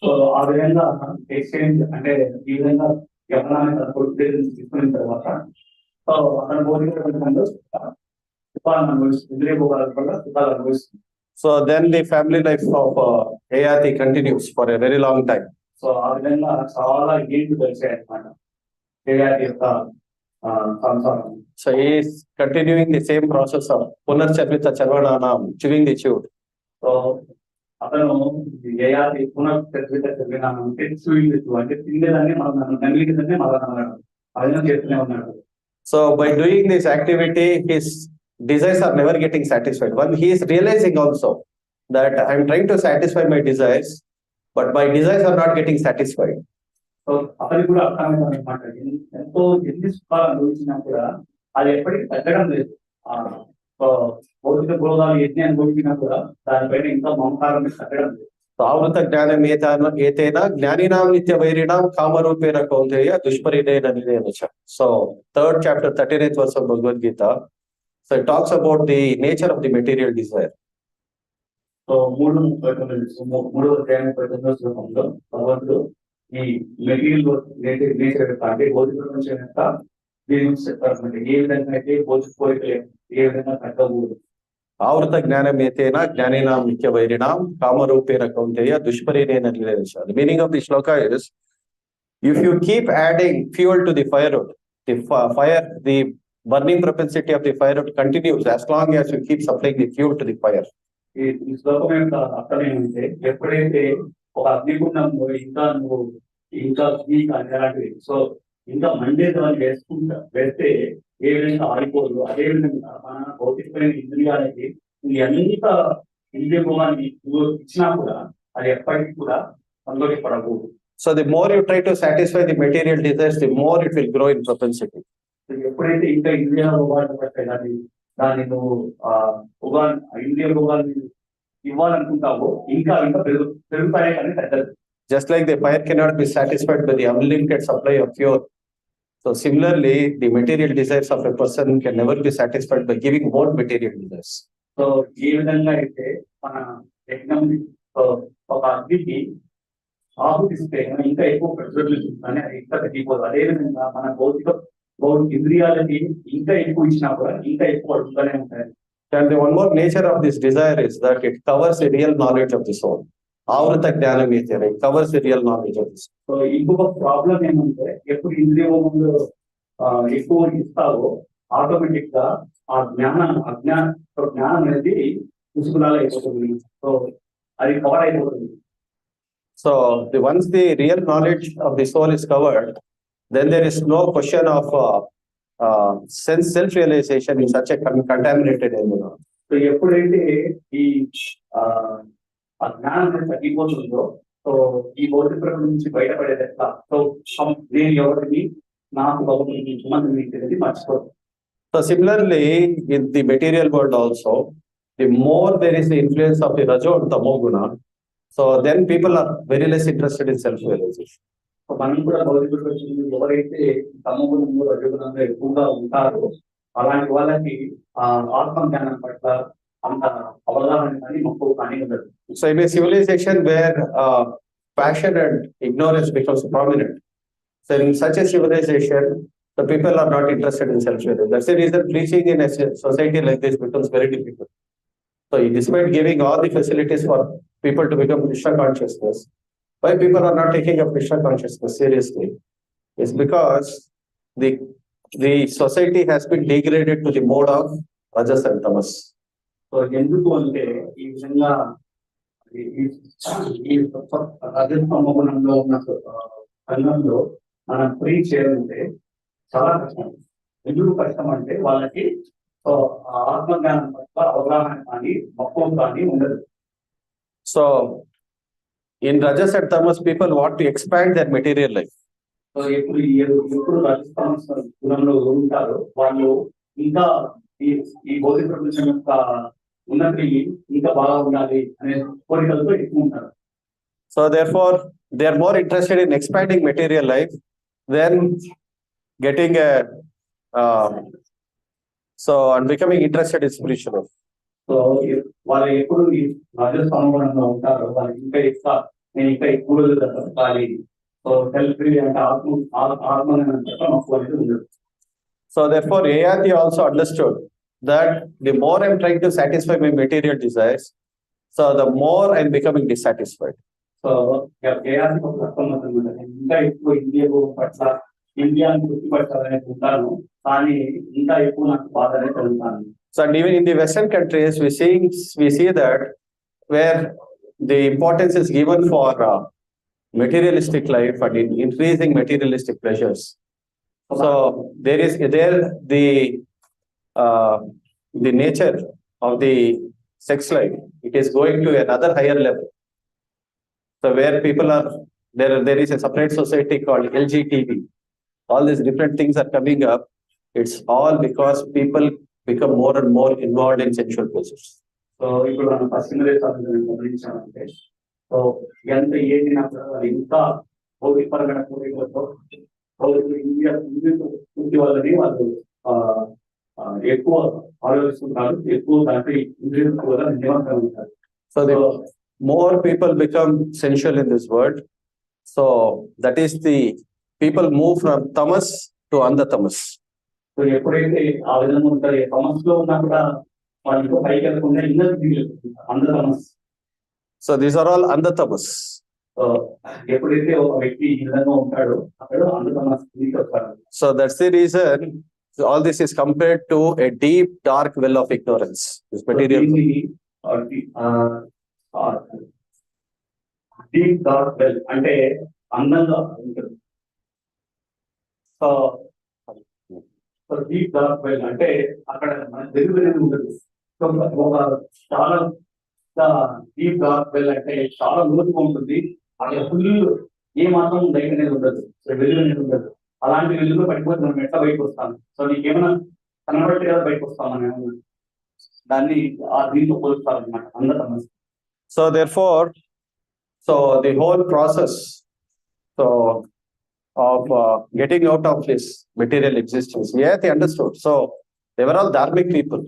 [SPEAKER 3] So ఆ విధంగా ఎక్స్చేంజ్ అంటే ఈ విధంగా యవనాన్ని తన కొడుకు తీసుకున్న తర్వాత సో అతని భౌతిక ప్రపంచంలో సుఖాలను అనుభవిస్తుంది, ఇంద్రియ భోగాల వల్ల సుఖాలు అనుభవిస్తుంది.
[SPEAKER 2] So then the family life of Ayati continues for a very long time.
[SPEAKER 3] So ఆ విధంగా చాలా ఏళ్ళు కలిసాయి అన్నమాట యయాతి యొక్క సంసారం.
[SPEAKER 2] So he is continuing the same process of Punarcharvita Charvananam, chewing the chewed.
[SPEAKER 3] So అతను యయాతి పునర్చర్విత చర్వినామం అంటే చూయించు అంటే తిండేదాన్ని మనం నమిలికదాన్ని మళ్ళీ అదనం చేస్తూనే ఉన్నాడు.
[SPEAKER 2] So by doing this activity, his desires are never getting satisfied. One, he is realizing also that I am trying to satisfy my desires, but my desires are not getting satisfied.
[SPEAKER 3] So అతనికి కూడా అర్థమైంది అనమాట. ఎంతో ఎన్ని సుఖాలు అనుభవించినా కూడా అది ఎప్పటికీ తగ్గడం లేదు. భౌతిక భోగాలు ఎన్ని అనుభవించినా కూడా దానిపైన ఇంకా మమకారం తగ్గడం లేదు.
[SPEAKER 2] ఆవృత జ్ఞానం ఏతైనా జ్ఞానినాం నిత్య వైరిణాం కామరూపేణ Kaunteya దుష్పరిణేన నిరేనచ. So third chapter 39th verse of Bhagavad Gita, so it talks about the nature of the material desire.
[SPEAKER 3] So 3:39 శ్లోకంలో భగవంతుడు ఈ మెటీరియల్ నేచర్ యొక్క అంటే భౌతిక ప్రపంచం యొక్క దీని గురించి చెప్తారు. ఏ విధంగా అయితే భౌతిక కోరికలు ఏ విధంగా తగ్గకూడదు.
[SPEAKER 2] ఆవృత జ్ఞానం ఏతేనా జ్ఞానినాం నిత్య వైరిణాం కామరూపేణ Kaunteya దుష్పరిణేన నిరేనచ. The meaning of the shloka is, if you keep adding fuel to the firewood, the burning propensity of the firewood continues as long as you keep supplying the fuel to the fire.
[SPEAKER 3] ఈ శ్లోకం యొక్క అర్థం ఏమంటే ఎప్పుడైతే ఒక అగ్నిగుండం ఇంకా అలాంటివి సో ఇంకా మండే దాన్ని వేస్తే ఏ విధంగా ఆడిపోదు, అదే విధంగా మన భౌతికమైన ఇంద్రియాలకి ఎంత ఇంద్రియ భోగాన్ని ఇచ్చినా కూడా అది ఎప్పటికీ కూడా సంతోషపడకూడదు.
[SPEAKER 2] So the more you try to satisfy the material desires, the more it will grow in propensity.
[SPEAKER 3] ఎప్పుడైతే ఇంకా ఇంద్రియ భోగాలు పడతాయి దాన్ని నువ్వు ఇంద్రియ భోగాన్ని ఇవ్వాలనుకుంటావో ఇంకా పెరుగుతాయి కానీ తగ్గదు.
[SPEAKER 2] Just like the fire cannot be satisfied by the unlimited supply of fuel, so similarly the material desires of a person can never be satisfied by giving more material desires.
[SPEAKER 3] So ఏ విధంగా అయితే మన యజ్ఞం ఒక అగ్నికి ఆహుతిస్తే ఇంకా ఎక్కువ ప్రజ్వలిస్తుంది అది ఇంకా తగ్గిపోదు. అదేవిధంగా మన భౌతిక ఇంద్రియాలకి ఇంకా ఎక్కువ ఇచ్చినా కూడా ఇంకా ఎక్కువ అడుగుతూనే ఉంటాయి.
[SPEAKER 2] And the one more nature of this desire is that it covers the real knowledge of the soul. Avrita జ్ఞానం ఏతేనా, it covers the real knowledge of the soul.
[SPEAKER 3] So ఇంకొక ప్రాబ్లం ఏమంటే ఎప్పుడు ఇంద్రియంలో ఎక్కువ ఇస్తావో ఆటోమేటిక్ గా ఆ జ్ఞానం అనేది ముసుగులాగా అయిపోతుంది. సో అది కవర్ అయిపోతుంది.
[SPEAKER 2] So once the real knowledge of the soul is covered, then there is no question of self-realization in such a contaminated environment.
[SPEAKER 3] So ఎప్పుడైతే ఈ ఆ ఆ జ్ఞానం అనేది తగ్గిపోతుందో, సో ఈ భౌతిక ప్రపంచం నుంచి బయటపడేది ఎట్లా? సో నేను ఎవరిని, నాకు భగవంతుడికి సంబంధం ఏంటి మర్చిపోతుంది.
[SPEAKER 2] So similarly, in the material world also, the more there is the influence of the Rajo and Tamo Guna, so then people are very less interested in self-realization.
[SPEAKER 3] So మనం కూడా భౌతిక ప్రపంచంలో ఎవరైతే తమోగుణంలో రజోగుణంలో ఎక్కువగా ఉంటారో అలాంటి వాళ్ళకి ఆత్మ జ్ఞానం పట్ల అంత అవగాహన కానీ మక్కువ కానీ ఉండదు.
[SPEAKER 2] So in a civilization where passion and ignorance becomes prominent, so in such a civilization, the people are not interested in self-realization. That's the reason preaching in a society like this becomes very difficult. So despite giving all the facilities for people to become Krishna consciousness, why people are not taking up Krishna consciousness seriously? It's because the society has been degraded to the mode of Rajas and Tamas.
[SPEAKER 3] So ఎందుకు అంటే ఈ విధంగా ఈ రజస్తమోగుణంలో ఉన్న సంఘంలో మనం free చేయాలంటే చాలా కష్టం. ఎందుకు కష్టం అంటే వాళ్ళకి ఆత్మజ్ఞానం పట్ల అవగాహన కానీ మక్కువ కానీ ఉండదు.
[SPEAKER 2] So in Rajas and Tamas, people want to expand their material life.
[SPEAKER 3] So ఎప్పుడు రజస్తమ గుణంలో ఉంటారో వాళ్ళు ఇంకా ఈ భౌతిక ప్రపంచం యొక్క ఉన్నతి ఇంకా బాగా ఉండాలి అనే కోరికలతో ఎక్కువ ఉంటారు.
[SPEAKER 2] So therefore, they are more interested in expanding material life than getting and becoming interested in spiritual life.
[SPEAKER 3] So వాళ్ళు ఎప్పుడు ఈ రజస్తమగుణంలో ఉంటారో వాళ్ళకి ఇంకా ఎక్కువ నేను ఇంకా ఎక్కువ దక్కాలి. సో సెల్ఫ్ అంటే ఆత్మజ్ఞానం పట్ల మక్కువ అనేది ఉండదు.
[SPEAKER 2] So therefore, Ayati also understood that the more I'm trying to satisfy my material desires, so the more I'm becoming dissatisfied.
[SPEAKER 3] So ఏఆర్కి ఒక అర్థం అవుతుంది, ఇంకా ఎక్కువ ఇండియాని గుర్తుపట్టాలని ఉంటాను, కానీ ఇంకా ఎక్కువ నాకు బాధ అనేది కలుగుతాను.
[SPEAKER 2] So and even in the Western countries, we see that where the importance is given for materialistic life and in increasing materialistic pleasures. So there the nature of the sex life, it is going to another higher level. So where people are there is a separate society called LGTB. All these different things are coming up. It's all because people become more and more involved in sexual pleasures.
[SPEAKER 3] So ఇప్పుడు మనం పశ్చిమ దేశాలను గమనించామంటే, so ఎంత ఏదినప్పుడు ఇంకా భౌతికపరమైన కోరికలతో India పూర్తి వాళ్ళని వాళ్ళు ఎక్కువ ఆలోచిస్తుంటారు, ఎక్కువ దాంట్లో ఇంద్రియాలకు కూడా నిమగ్నం ఉంటారు.
[SPEAKER 2] So the more people become sensual in this world, so that is the people move from tamas to andatamas.
[SPEAKER 3] So ఎప్పుడైతే ఆ విధంగా ఉంటారు, తమస్లో ఉన్నా కూడా వాళ్ళకి పైకి వెళ్ళకుండా అందతమస్.
[SPEAKER 2] So these are all andatamas.
[SPEAKER 3] So ఎప్పుడైతే ఒక వ్యక్తి ఈ విధంగా ఉంటాడో అక్కడ అందతమస్ వస్తారు.
[SPEAKER 2] So that's the reason all this is compared to a deep dark well of ignorance. This material
[SPEAKER 3] deep dark well అంటే అందంగా ఉంటుంది. సో డీప్ డార్క్ వెల్ అంటే అక్కడ మన వెలుగు అనేది ఉంటుంది. సో ఒక చాలా డీప్ డార్క్ వెల్ అంటే చాలా లోతుగా ఉంటుంది. అక్కడ ఫుల్ ఏ మాత్రం లైట్ అనేది ఉండదు, వెలుగు అనేది ఉండదు. అలాంటి వెలుగులో పడిపోతే మనం ఎట్లా బయటకు వస్తాం? సో నీకేమైనా కనబడితే కదా బయటకు వస్తాం మనం ఏమన్నా, దాన్ని ఆ దీంతో పోలుస్తారు అనమాట అందతమస్.
[SPEAKER 2] So therefore, the whole process of getting out of this material existence, they understood. So they were all dharmic people.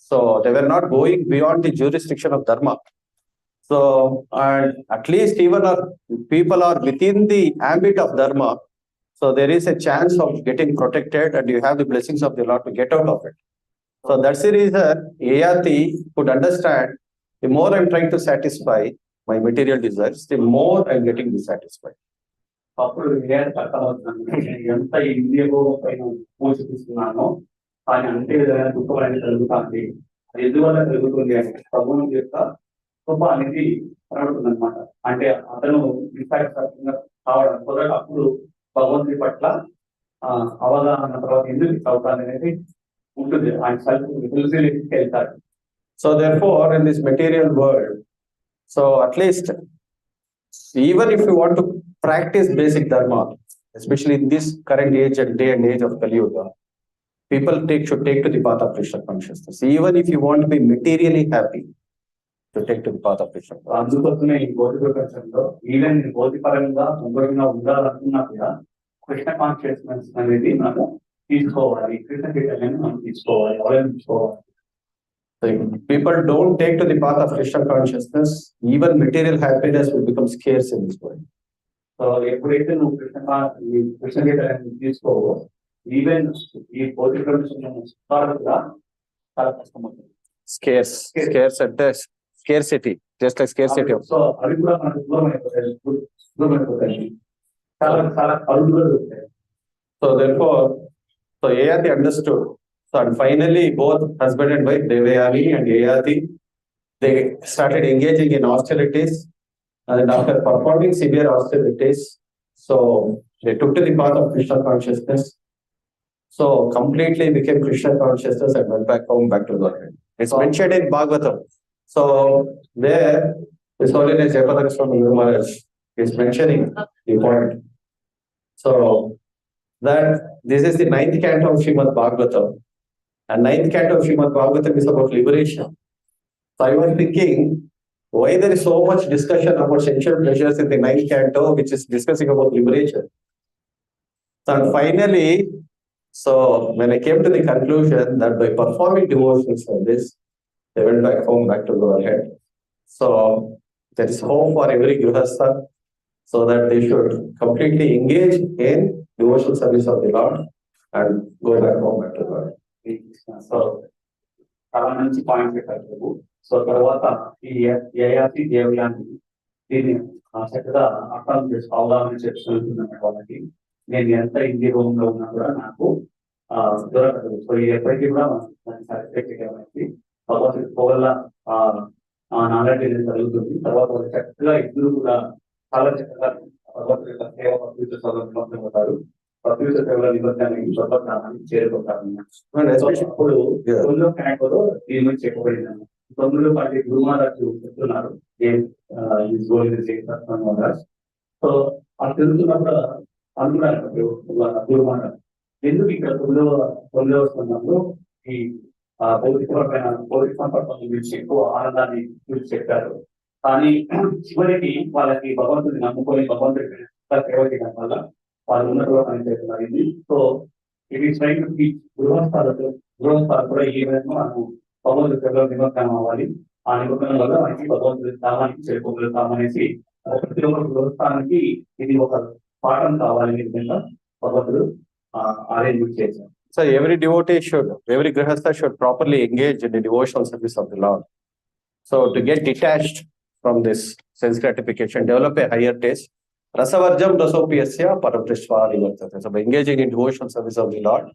[SPEAKER 2] So they were not going beyond the jurisdiction of dharma. So and at least even our people are within the ambit of dharma. So there is a chance of getting protected, and you have the blessings of the Lord to get out of it. So that's the reason Ayati could understand. The more I'm trying to satisfy my material desires, the more I'm getting dissatisfied.
[SPEAKER 3] అప్పుడు ఎంత ఇండియాలో పైన పోషిస్తున్నానో కానీ అంతే విధంగా దుఃఖం అనేది కలుగుతుంది. అది ఎందువల్ల కలుగుతుంది అంటే ప్రభువు యొక్క కృప అనేది కనబడుతుంది అనమాట. అంటే అతను విశాఖపట్నంగా కావడం సో దట్ అప్పుడు భగవంతుడి పట్ల అవగాహన తర్వాత ఎందుకు చదువుతాను అనేది ఉంటుంది. ఆయన సెల్ఫ్ వెళ్తాడు.
[SPEAKER 2] So therefore, in this material world, so at least, even if you want to practice basic dharma, especially in this current age and day and age of Kali Yuga, people should take to the path of Krishna consciousness. Even if you want to be materially happy, to take to the path of Krishna.
[SPEAKER 3] అందుకోసమే ఈ భౌతిక ప్రపంచంలో even భౌతికపరంగా ఉపయోగంగా ఉండాలనుకున్నా కూడా Krishna consciousness అనేది మనము తీసుకోవాలి, కృష్ణ చైతన్యాన్ని మనం తీసుకోవాలి, అవలంబించుకోవాలి.
[SPEAKER 2] So if people don't take to the path of Krishna consciousness, even material happiness will become scarce in this world.
[SPEAKER 3] So ఎప్పుడైతే నువ్వు కృష్ణ చైతన్యాన్ని తీసుకోవో ఈవెన్ ఈ భౌతిక ప్రపంచంలో కూడా చాలా కష్టమవుతుంది.
[SPEAKER 2] Scarce at the scarcity, just like scarcity of.
[SPEAKER 3] So అవి కూడా మనకు దూరమైపోతాయి, చాలా చాలా అరుదుగా దొరుకుతాయి.
[SPEAKER 2] So therefore, so Yayati understood. So and finally, both husband and wife, Devayani and Yayati, they started engaging in austerities. And after performing severe austerities, so they took to the path of Krishna consciousness. So completely became Krishna consciousness and went back home, back to Godhead. It's mentioned in Bhagavatham. So there, His Holiness Jayaprakash Swami Maharaj is mentioning the point. So that this is the 9th canto of Srimad Bhagavatam. And 9th canto of Srimad Bhagavatam is about liberation. So I was thinking, why there is so much discussion about sensual pleasures in the 9th canto, which is discussing about liberation. So and finally, so when I came to the conclusion that by performing devotional service, they went back home, back to Godhead. So there is hope for every grihastha, so that they should completely engage in devotional service of the Lord and go back home, back to Godhead.
[SPEAKER 3] So చాలా మంచి point పెట్టారు. So తర్వాత ఈ యయాతి దేవయాని దీన్ని చక్కగా అర్థం చేసి అవగాహన చేసుకుంటున్నాను. వాళ్ళకి నేను ఎంత ఇండి రూమ్ లో ఉన్నా కూడా నాకు దొరకదు. సో ఇది ఎప్పటికీ కూడా మనకి భగవద్గీత వల్ల నాలెడ్జ్ అనేది జరుగుతుంది. తర్వాత వాళ్ళు చక్కగా ఇద్దరు కూడా చాలా చక్కగా భగవద్గీత సేవ ప్రకృతి సౌలభ్యం అవుతారు. ప్రకృతి సేవల నిబంధనకి స్వతహానికి చేరుకుంటారు. ఇప్పుడు తొమ్మిదో క్యాంపులో దీని గురించి చెప్పబడింది. 9 పాటి గురుమహారాజు చెప్తున్నారు. సో అది తెలుసుకున్నప్పుడు అనుకున్నారు గురుమహారాజు ఎందుకు ఇక్కడ 9వ స్థానంలో ఈ భౌతిక సంపర్కం గురించి ఎక్కువ ఆనందాన్ని గురించి చెప్పారు. కానీ చివరికి వాళ్ళకి భగవంతుని నమ్ముకొని భగవంతుడి సేవ చేయడం వల్ల వాళ్ళు ఉన్నట్టుగా పనిచేస్తున్నారు. ఇది so it is trying to teach గృహస్థాలు కూడా ఈ విధంగా మనం భగవంతుడి సేవలో నిమగ్నం అవ్వాలి. ఆ నిమగ్నం వల్ల మనకి భగవంతుడి స్థానానికి చేరుకోగలుగుతామనేసి ప్రతి ఒక్క గృహస్థానానికి ఇది ఒక పాఠం కావాలి. ఈ విధంగా భగవంతుడు అరేంజ్మెంట్ చేశారు.
[SPEAKER 2] So every devotee every grihastha should properly engage in the devotional service of the Lord. So to get detached from this sense gratification, develop a higher taste. Rasavarjam rasopiyasya paramprishvari vartate. So by engaging in devotional service of the Lord,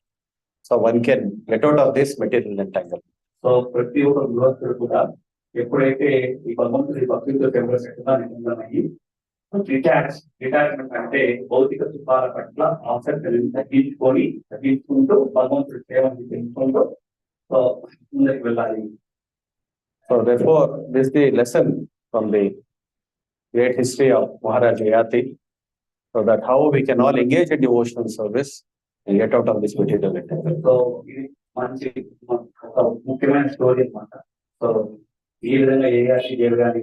[SPEAKER 2] so one can get out of this material entanglement.
[SPEAKER 3] So ప్రతి ఒక్క గృహస్థుడు కూడా ఎప్పుడైతే ఈ భగవంతుడి భక్తితో సేవలో చక్కగా నిబంధనయ్యి డిటాచ్మెంట్ అంటే భౌతిక సుఖాల పట్ల ఆసక్తిని తగ్గించుకుంటూ భగవంతుడి సేవని పెంచుకుంటూ ముందుకు వెళ్ళాలి.
[SPEAKER 2] So therefore, this is the lesson from the great history of Maharaj Yayati, so that how we can all engage in devotional service and get out of this material entanglement.
[SPEAKER 3] So ఇది మంచి ఒక ముఖ్యమైన story అన్నమాట. So ఈ విధంగా యయాతి దేవయాని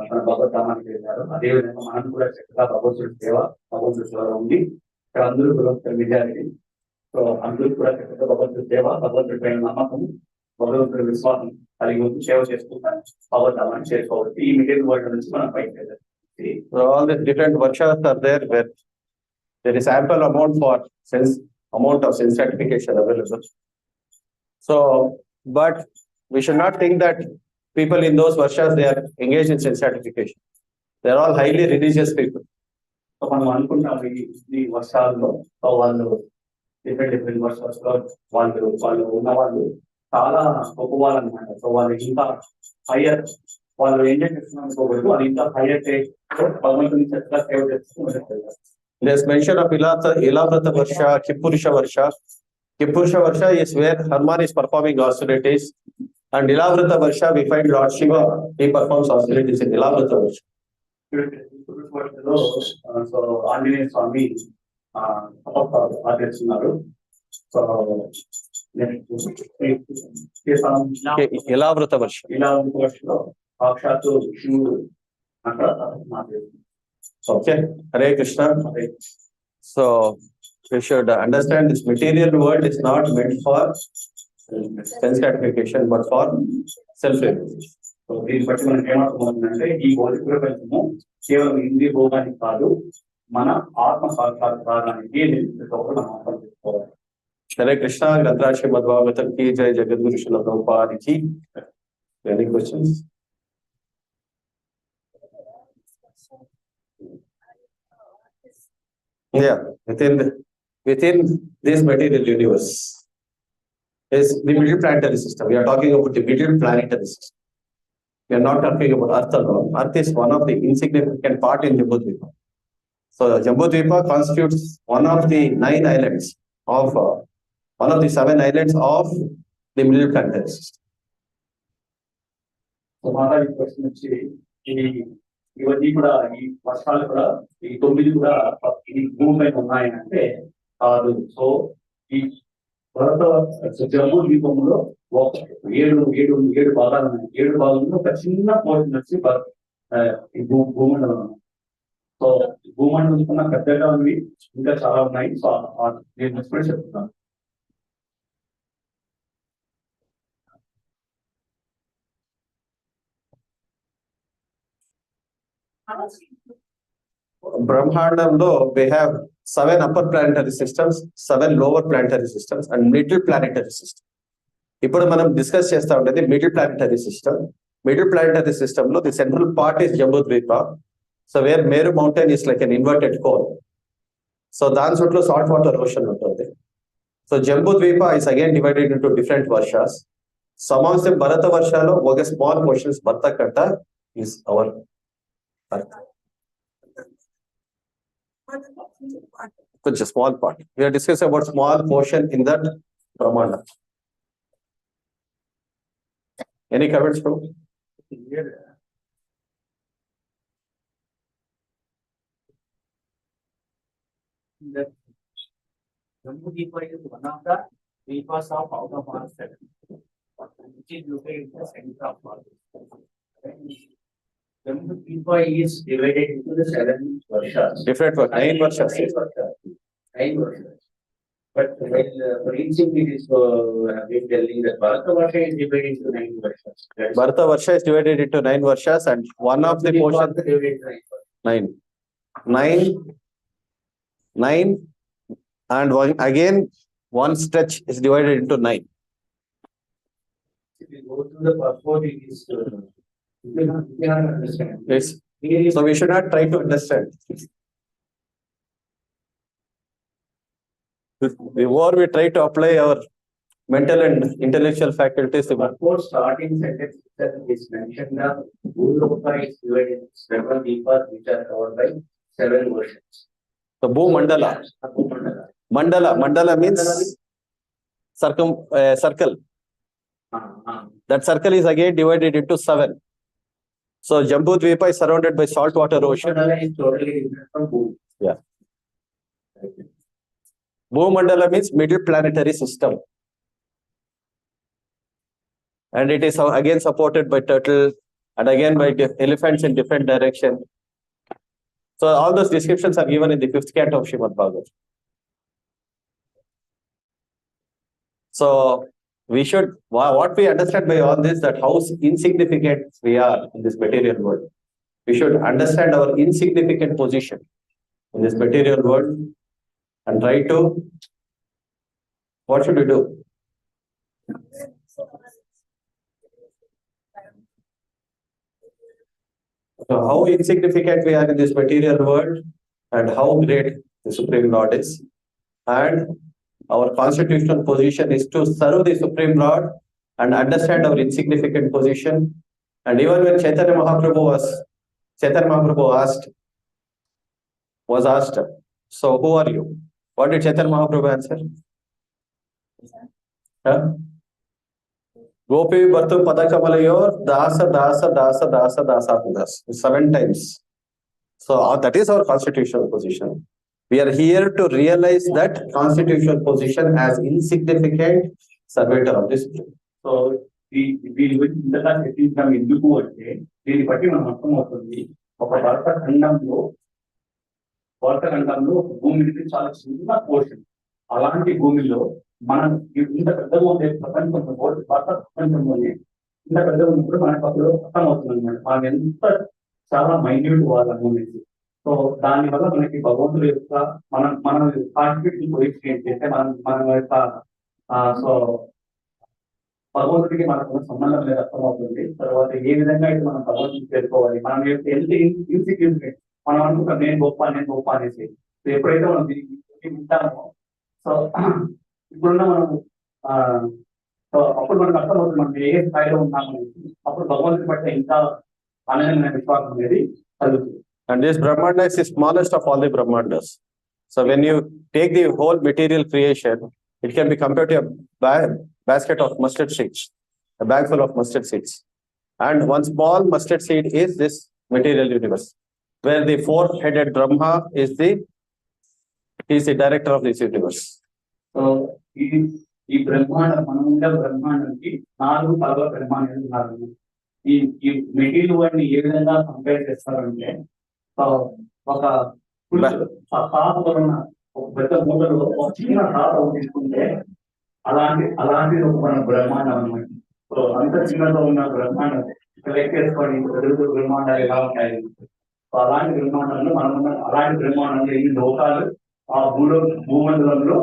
[SPEAKER 3] తన భగవద్ధామానికి వెళ్ళారు. అదేవిధంగా మనం కూడా చక్కగా భగవంతుడి సేవలో ఉంది. ఇక్కడ అందరూ భగవంతుడి విద్యార్థి. సో అందరూ కూడా చక్కగా భగవంతుడి సేవ, భగవంతుడి పైన నమ్మకం, భగవంతుడి విశ్వాసం కలిగి ఉంటూ సేవ చేసుకుంటారు. భగవద్ధామాన్ని చేసుకోవచ్చు. ఈ మెటీరియల్ వరల్డ్ నుంచి మనం పైకి వెళ్ళాలి.
[SPEAKER 2] So all the different varshas are there where there is ample amount of sense gratification available. So, but we should not think that people in those varshas, they are engaged in sense gratification. They are all highly religious people.
[SPEAKER 3] So మనం అనుకుంటాం ఈ వర్షాల్లో వాళ్ళు different varshas లో వాళ్ళు ఉన్నవాళ్ళు చాలా గొప్ప వాళ్ళు అనమాట. సో వాళ్ళు ఇంకా హయ్యర్ వాళ్ళు ఏం చేస్తున్నారు అనుకోకూడదు, అది ఇంకా హైయర్ స్టేజ్ భగవంతుని చక్కగా సేవ చేస్తూ.
[SPEAKER 2] There's mention of Ilavrata Varsha, Kippurusha Varsha. Kippurusha Varsha is where Hanuman is performing austerities, and Ilavrata Varsha we find Lord Shiva, he performs austerities in Ilavrata Varsha.
[SPEAKER 3] So Anjaneya Swami ఆచరిస్తున్నారు. So
[SPEAKER 2] Ilavrata Varsha.
[SPEAKER 3] ఇలాంటి వర్షంలో సాక్షాత్తు శివుడు అక్కడ
[SPEAKER 2] Okay, Hare Krishna. So we should understand this material world is not meant for sense gratification but for self-realization.
[SPEAKER 3] So దీన్ని బట్టి మనకి ఏమవుతుందంటే ఈ భౌతిక ప్రపంచము కేవలం ఇంద్రియ భోగానికి కాదు, మన ఆత్మ సాక్షాత్కారానికి మనం అర్థం చేసుకోవాలి.
[SPEAKER 2] Hare Krishna, Granthra Srimad Bhagavatham ki jai, Jagadguru Srila Prabhupada ki. Any questions? Yeah, within this material universe is the middle planetary system. We are talking about the middle planetary system. We are not talking about Earth alone. Earth is one of the insignificant part in Jambudvipa. So Jambudvipa constitutes one of the 9 islands of one of the 7 islands of the middle planetary system.
[SPEAKER 3] So మళ్ళా ఈ question వచ్చి ఇవన్నీ కూడా ఈ వర్షాలు కూడా ఈ 9 కూడా ఈ భూమి పైన ఉన్నాయంటే కాదు. సో ఈ జమ్మూ ద్వీపంలో 7 భాగాలు ఉన్నాయి. 7 భాగంలో ఒక చిన్న పోర్షన్ వచ్చి ఈ భూమండలం. సో భూమండలం కన్నా పెద్దగా ఉంది, ఇంకా చాలా ఉన్నాయి. సో నేను కూడా చెప్తున్నాను.
[SPEAKER 2] Brahmandamlo we have 7 upper planetary systems, 7 lower planetary systems and middle planetary system. ఇప్పుడు మనం డిస్కస్ చేస్తా ఉండేది middle planetary system. Middle planetary system లో the central part is Jambudvipa. So where Meru mountain is like an inverted cone. So దాని చుట్టూ salt water ocean ఉంటుంది. So Jambudvipa is again divided into different varshas. Some of the Bharata వర్షాలో ఒక small portions భర్త కట్ట is our Earth. Such a small part. We are discussing about small portion in that Brahmanda. Any comments from?
[SPEAKER 3] Jambudvipa is one of the dweepas of out of our seven, which is located in the center of our. Jambudvipa is divided into the 7 varshas.
[SPEAKER 2] Different work, 9 varshas.
[SPEAKER 3] 9 varshas. But for reaching it is been telling that Bharata Varsha is divided into 9 varshas.
[SPEAKER 2] Bharata Varsha is divided into 9 varshas and one of the portion 9 and again one stretch is divided into 9.
[SPEAKER 3] If you go to the purport, it is you cannot understand.
[SPEAKER 2] Yes. So we should not try to understand. Before we try to apply our mental and intellectual faculties.
[SPEAKER 3] The purport starting sentence is mentioned that Bhuloka is divided into 7 dweepas which are covered by 7 versions.
[SPEAKER 2] So Bhumandala. Mandala means circle. That circle is again divided into 7. So Jambudvipa is surrounded by saltwater ocean.
[SPEAKER 3] Mandala is totally different from Bhu.
[SPEAKER 2] Yeah. Bhumandala means middle planetary system. And it is again supported by turtle and again by elephants in different direction. So all those descriptions are given in the 5th canto of Srimad Bhagavatham. So we should, what we understand by all this, that how insignificant we are in this material world. We should understand our insignificant position in this material world and try to, what should we do? So how insignificant we are in this material world and how great the Supreme Lord is. And our constitutional position is to serve the Supreme Lord and understand our insignificant position And even when Chaitanya Mahaprabhu was asked, so who are you? What did Chaitanya Mahaprabhu answer? Huh? Gopi Bhartu Padakavalayor Dasa Dasa Dasa Dasa Dasa Das. 7 times. So that is our constitutional position. We are here to realize that constitutional position as insignificant servitor of the Supreme.
[SPEAKER 3] So దీని గురించి ఇంతగా చర్చించడం ఎందుకు అంటే దీన్ని బట్టి మనం అర్థమవుతుంది ఒక భరతఖండంలో భూమి నుంచి చాలా చిన్న పోర్షన్. అలాంటి భూమిలో మనం ఇంత పెద్దగా ఉండే ప్రపంచంలో ప్రపంచంలోనే ఇంత పెద్దగా ఉన్నప్పుడు మనకు అప్పుడు అర్థమవుతుంది అనమాట మనం ఎంత చాలా మైన్యూట్ వాళ్ళము అనేసి. సో దానివల్ల మనకి భగవంతుడు యొక్క మన కాన్స్టిట్యూషన్ పొజిషన్ ఏంటంటే మన యొక్క సో భగవంతుడికి మనకు సంబంధం అనేది అర్థమవుతుంది. తర్వాత ఏ విధంగా అయితే మనం భగవంతుడికి చేరుకోవాలి, మనం ఎంత ఇన్సిగ్నిఫికెంట్ మనం అనుకుంటాం నేను గొప్ప అనేసి. సో ఎప్పుడైతే మనం దీనికి ఉంటామో సో ఇప్పుడున్న మనం సో అప్పుడు మనకు అర్థమవుతుంది మనం ఏ స్థాయిలో ఉన్నామనేసి. అప్పుడు భగవంతుడి పట్ల ఇంకా అనన్యమైన విశ్వాసం అనేది కలుగుతుంది.
[SPEAKER 2] And this Brahmanda is the smallest of all the Brahmandas. So when you take the whole material creation, it can be compared to a basket of mustard seeds, a bag full of mustard seeds. And one small mustard seed is this material universe, where the 4-headed Brahma is the director of this universe.
[SPEAKER 3] So ఈ బ్రహ్మాండం మనం ఉండే బ్రహ్మాండానికి 4 తలల బ్రహ్మాండాలు ఉన్నారు. ఈ material వాడిని ఏ విధంగా compare చేస్తారంటే ఒక తాతలో ఉన్న ఒక పెద్ద మూటలో ఒక చిన్న తాత తీసుకుంటే అలాంటి ఒక మన బ్రహ్మాండం అనమాట. సో అంత చిన్నతో ఉన్న బ్రహ్మాండం లెక్కేసుకొని పెద్ద బ్రహ్మాండాలు ఎలా ఉంటాయి. సో అలాంటి బ్రహ్మాండంలో మనం అలాంటి బ్రహ్మాండంలో ఎన్ని లోకాలు ఆ భూమండలంలో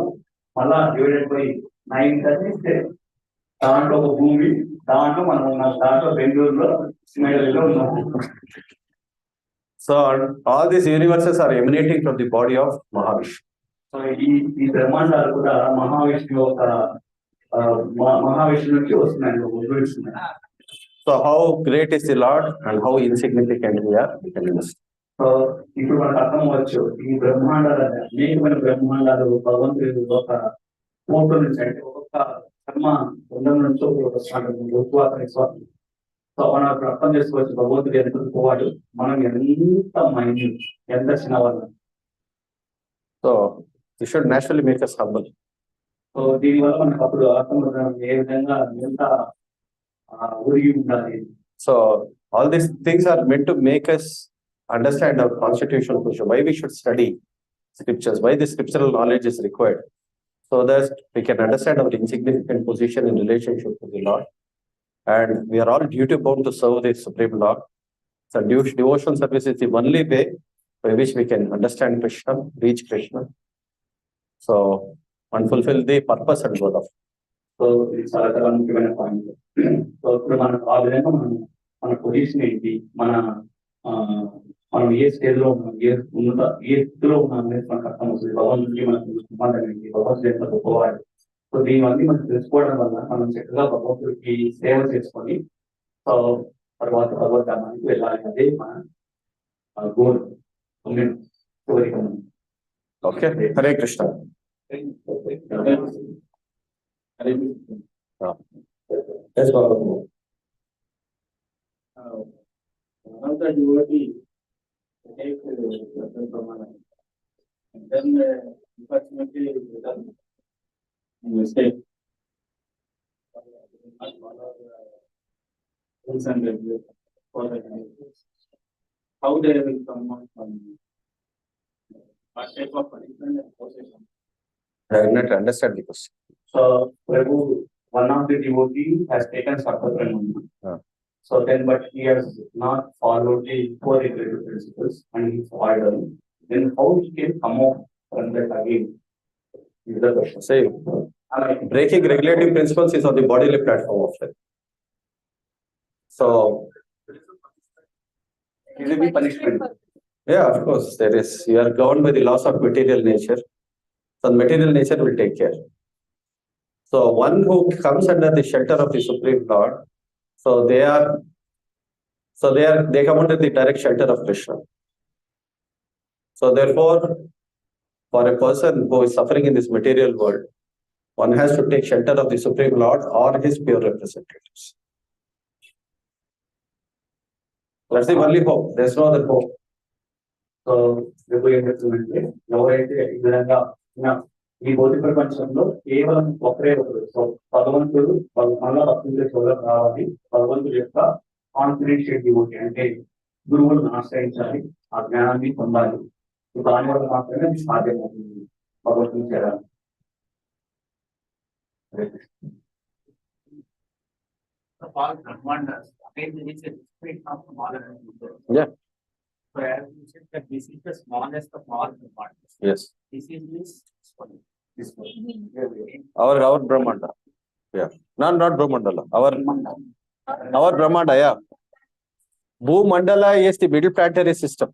[SPEAKER 3] మళ్ళా డివైడెడ్ బై 9 కలిస్తే దాంట్లో ఒక భూమి, దాంట్లో మనం ఉన్నాం, దాంట్లో బెంగళూరులో సిమెంట్లో ఉన్నాం.
[SPEAKER 2] So all these universes are emanating from the body of Mahavishnu.
[SPEAKER 3] So ఈ బ్రహ్మాండాలు కూడా మహావిష్ణు నుంచి వస్తున్నాయి, ఉద్భవిస్తున్నాయి.
[SPEAKER 2] So how great is the Lord and how insignificant we are, we can understand.
[SPEAKER 3] So ఇప్పుడు మనకు అర్థం అవ్వచ్చు ఈ బ్రహ్మాండాలు అనేకమైన బ్రహ్మాండాలు భగవంతుడి ఒక ఫోటో నుంచి అంటే ఒక్కొక్క కర్మ బృందం నుంచి విశ్వాసం. సో మనం అప్పుడు అర్థం చేసుకోవచ్చు భగవంతుడు ఎంత గొప్పవాడు, మనం ఎంత మైన్యూట్, ఎంత చిన్నవాళ్ళం.
[SPEAKER 2] So this should naturally make us humble.
[SPEAKER 3] So దీనివల్ల మనకు అప్పుడు అర్థం ఏ విధంగా ఎంత ఊరిగి ఉండాలి.
[SPEAKER 2] So all these things are meant to make us understand our constitutional position, why we should study scriptures, why the scriptural knowledge is required, so that we can understand our insignificant position in relationship to the Lord. And we are all duty bound to serve the Supreme Lord. So devotional service is the only way by which we can understand Krishna, reach Krishna, so and fulfill the purpose and goal of.
[SPEAKER 3] So ఇది చాలా చాలా ముఖ్యమైన point. So ఇప్పుడు మనకు ఆ విధంగా మన position ఏంటి, మనం ఏ స్టేజ్ లో ఉన్నాం, ఏ స్థితిలో ఉన్నాం అనేది మనకు అర్థం అవుతుంది. భగవంతుడికి మనకు సంబంధం ఏంటి, భగవంతుడు ఎంత గొప్పవాడు. సో దీనివన్నీ మనం తెలుసుకోవడం వల్ల మనం చక్కగా భగవంతుడికి సేవ చేసుకొని సో తర్వాత భగవద్ధామానికి వెళ్ళాలి. అదే మన గోల్, కోరిక.
[SPEAKER 2] Okay, Hare Krishna.
[SPEAKER 3] Yes, Bhagavatham.
[SPEAKER 1] One of the devotees take Pramana, and then unfortunately mistake. How they will come out from what type of punishment and possession?
[SPEAKER 2] I did not understand the question.
[SPEAKER 3] So, Prabhu, one of the devotees has taken Sarvapramana. So then, but he has not followed the 4 regulative principles and he's idle. Then how he can come out from that again? Is the question.
[SPEAKER 2] Say, breaking regulative principles is on the bodily platform of life. So,
[SPEAKER 3] Is it the punishment?
[SPEAKER 2] yeah, of course, there is. You are governed by the laws of material nature. So material nature will take care. So one who comes under the shelter of the Supreme Lord, so they are So they come under the direct shelter of Krishna. So therefore, for a person who is suffering in this material world, one has to take shelter of the Supreme Lord or his pure representatives. That's the only hope. There's no other hope.
[SPEAKER 3] So రేపు ఏం చెప్తుందంటే ఎవరైతే ఈ విధంగా ఈ భౌతిక ప్రపంచంలో కేవలం ఒకరే ఒకరు. సో భగవంతుడు మళ్ళా భక్తుల చూడడం రావాలి. భగవంతుడి యొక్క కాన్ఫిడెన్షియల్ డివోటీ అంటే గురువులను ఆశ్రయించాలి, ఆ జ్ఞానాన్ని పొందాలి. దాని వల్ల మాత్రమే అది సాధ్యమవుతుంది భగవంతుని చేరాలి.
[SPEAKER 2] Yeah.
[SPEAKER 5] So as you said that this is the smallest of all the parts.
[SPEAKER 2] Yes.
[SPEAKER 5] This is this one.
[SPEAKER 2] Our Brahmanda. Yeah. Not Brahmandala. Our Brahmanda, yeah. Bhumandala is the middle planetary system.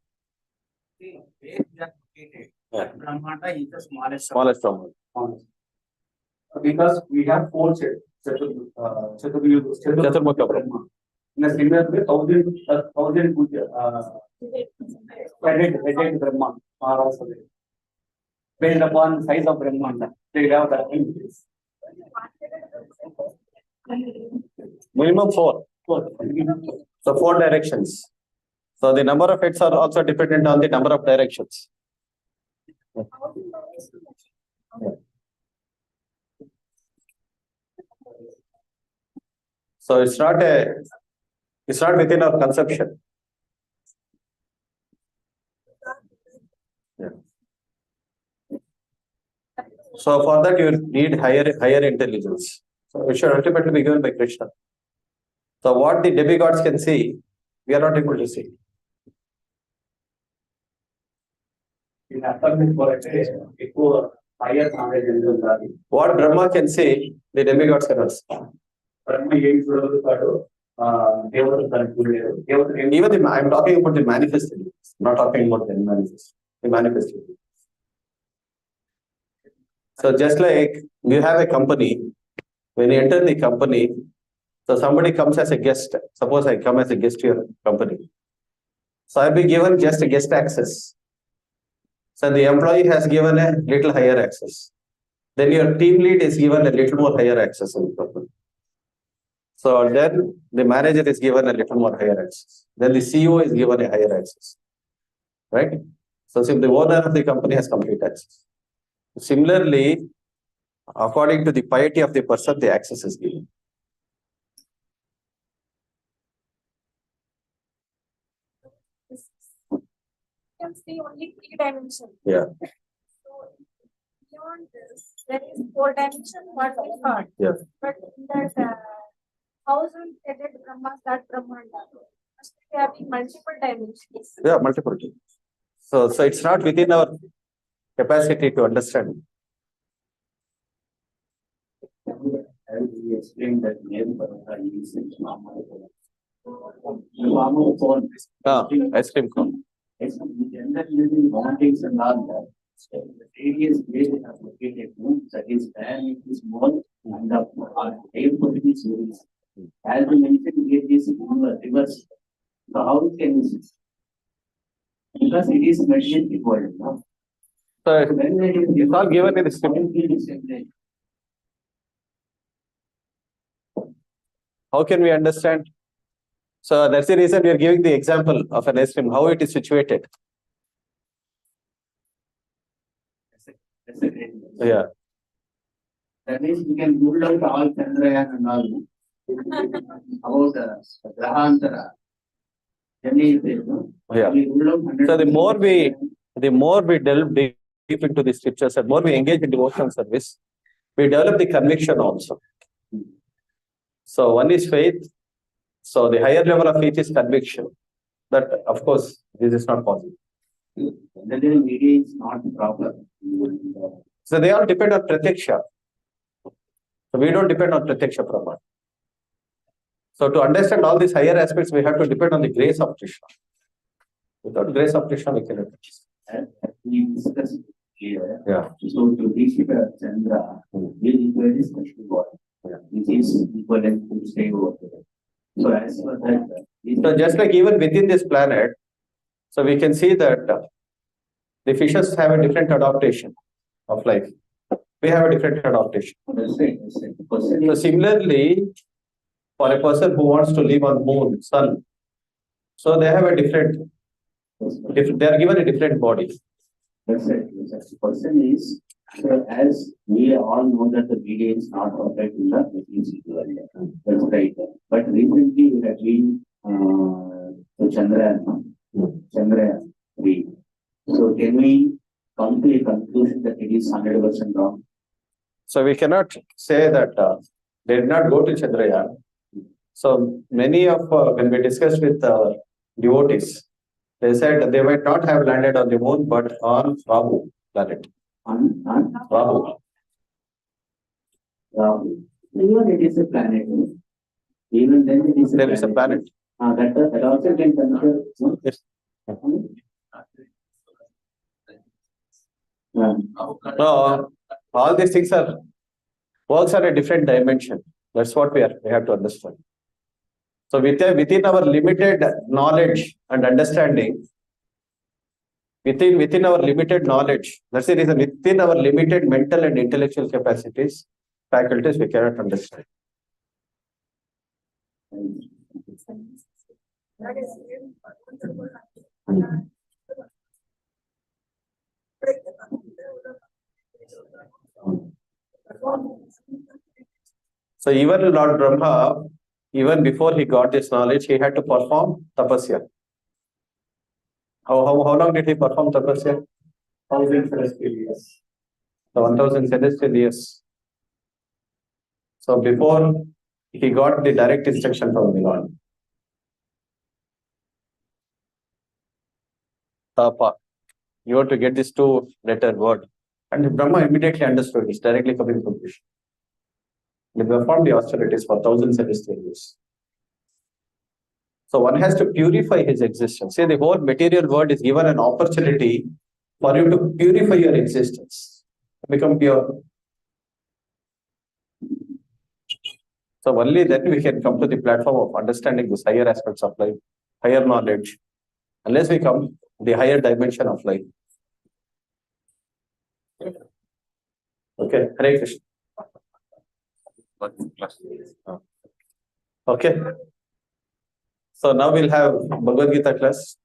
[SPEAKER 5] See, where we are located,
[SPEAKER 2] Yeah.
[SPEAKER 5] Brahmanda is the smallest.
[SPEAKER 2] Smallest Brahmanda.
[SPEAKER 3] Because we have four Chaturmukha Brahma. In a similar way, thousand headed Brahma are also there. Based upon size of Brahmanda, they have that increase.
[SPEAKER 2] Minimum four. So 4 directions. So the number of heads are also dependent on the number of directions. So it's not within our conception. Yeah. So for that you need higher intelligence. So it should ultimately be given by Krishna. So what the demigods can see, we are not able to see.
[SPEAKER 3] In affirmation for higher knowledge and
[SPEAKER 2] What Brahma can see, the demigods cannot see.
[SPEAKER 3] Brahma ఏం చూడగలుగుతాడో దేవతలు దాన్ని చూడలేరు. దేవతలు
[SPEAKER 2] Even I'm talking about the manifest entities, not talking about the manifest. The manifest entities. So just like you have a company, when you enter the company, so somebody comes as a guest. Suppose I come as a guest to your company. So I'll be given just a guest access. So the employee has given a little higher access. Then your team lead is given a little more higher access in the company. So then the manager is given a little more higher access. Then the CEO is given a higher access. Right? So the owner of the company has complete access. Similarly, according to the piety of the person, the access is given.
[SPEAKER 4] You can see only 3 dimensions.
[SPEAKER 2] Yeah.
[SPEAKER 4] So beyond this, there is 4 dimensions what we heard.
[SPEAKER 2] Yeah.
[SPEAKER 4] But in that 1000-headed Brahmas, that Brahmanda, must be having multiple dimensions.
[SPEAKER 2] Yeah, multiple. So it's not within our capacity to understand.
[SPEAKER 3] As we explained that name Parvata is normal.
[SPEAKER 2] Ice cream cone.
[SPEAKER 3] Generally mountains and all that. So the areas where they have located, that is where it is more and the air quality is. As we mentioned, it is reverse. So how can we see? Because it is material world.
[SPEAKER 2] So it's all given in the script. How can we understand? So that's the reason we are giving the example of an ice cream, how it is situated.
[SPEAKER 3] That's a great news.
[SPEAKER 2] Yeah.
[SPEAKER 3] That means we can rule out all Chandrayaan and all. About Grahantara.
[SPEAKER 2] Yeah. So the more we delve deep into the scriptures and more we engage in devotional service, we develop the conviction also. So one is faith. So the higher level of faith is conviction. That of course this is not possible.
[SPEAKER 3] The media is not proper.
[SPEAKER 2] So they all depend on Pratyaksha. So we don't depend on Pratyaksha Pramana. So to understand all these higher aspects, we have to depend on the grace of Krishna. Without grace of Krishna, we cannot.
[SPEAKER 3] As we discussed here.
[SPEAKER 2] Yeah.
[SPEAKER 3] So to reach Chandra, we need to discuss the body.
[SPEAKER 2] Yeah.
[SPEAKER 3] Which is equivalent to stay over there. So as for that,
[SPEAKER 2] So just like even within this planet, so we can see that the fishes have a different adaptation of life. We have a different adaptation.
[SPEAKER 3] that's right, that's right. The person
[SPEAKER 2] So
[SPEAKER 3] is,
[SPEAKER 2] similarly, for a person who wants to live on moon, sun, so they have a different, they are given a different body.
[SPEAKER 3] that's right, that's right. The person is, so as we all know that the media is not perfect in the meeting world. That's right. But recently we have been to Chandrayaan 3. So can we come to a conclusion that it is 100% wrong?
[SPEAKER 2] So we cannot say that they did not go to Chandrayaan. So many of, when we discussed with devotees, they said they might not have landed on the moon, but on Rahu planet.
[SPEAKER 3] On
[SPEAKER 2] Rahu.
[SPEAKER 3] Rahu. Even it is a planet. Even then it is a
[SPEAKER 2] There is a planet.
[SPEAKER 3] That also can consider. No?
[SPEAKER 2] Yes. No, all these things are works are a different dimension. That's what we have to understand. So within our limited knowledge and understanding, within our limited knowledge, that's the reason within our limited mental and intellectual capacities, faculties, we cannot understand. So even Lord Brahma, even before he got this knowledge, he had to perform tapasya. How long did he perform tapasya?
[SPEAKER 3] 1,000 celestial years.
[SPEAKER 2] So 1000 celestial years. So before he got the direct instruction from the Lord. Tapa. You have to get this 2-letter word. And Brahma immediately understood it's directly coming from Krishna. They performed the austerities for 1000 celestial years. So one has to purify his existence. See, the whole material world is given an opportunity for you to purify your existence, become pure. So only then we can come to the platform of understanding these higher aspects of life, higher knowledge, unless we come the higher dimension of life. Okay, Hare Krishna. Okay. So now we'll have Bhagavad Gita class.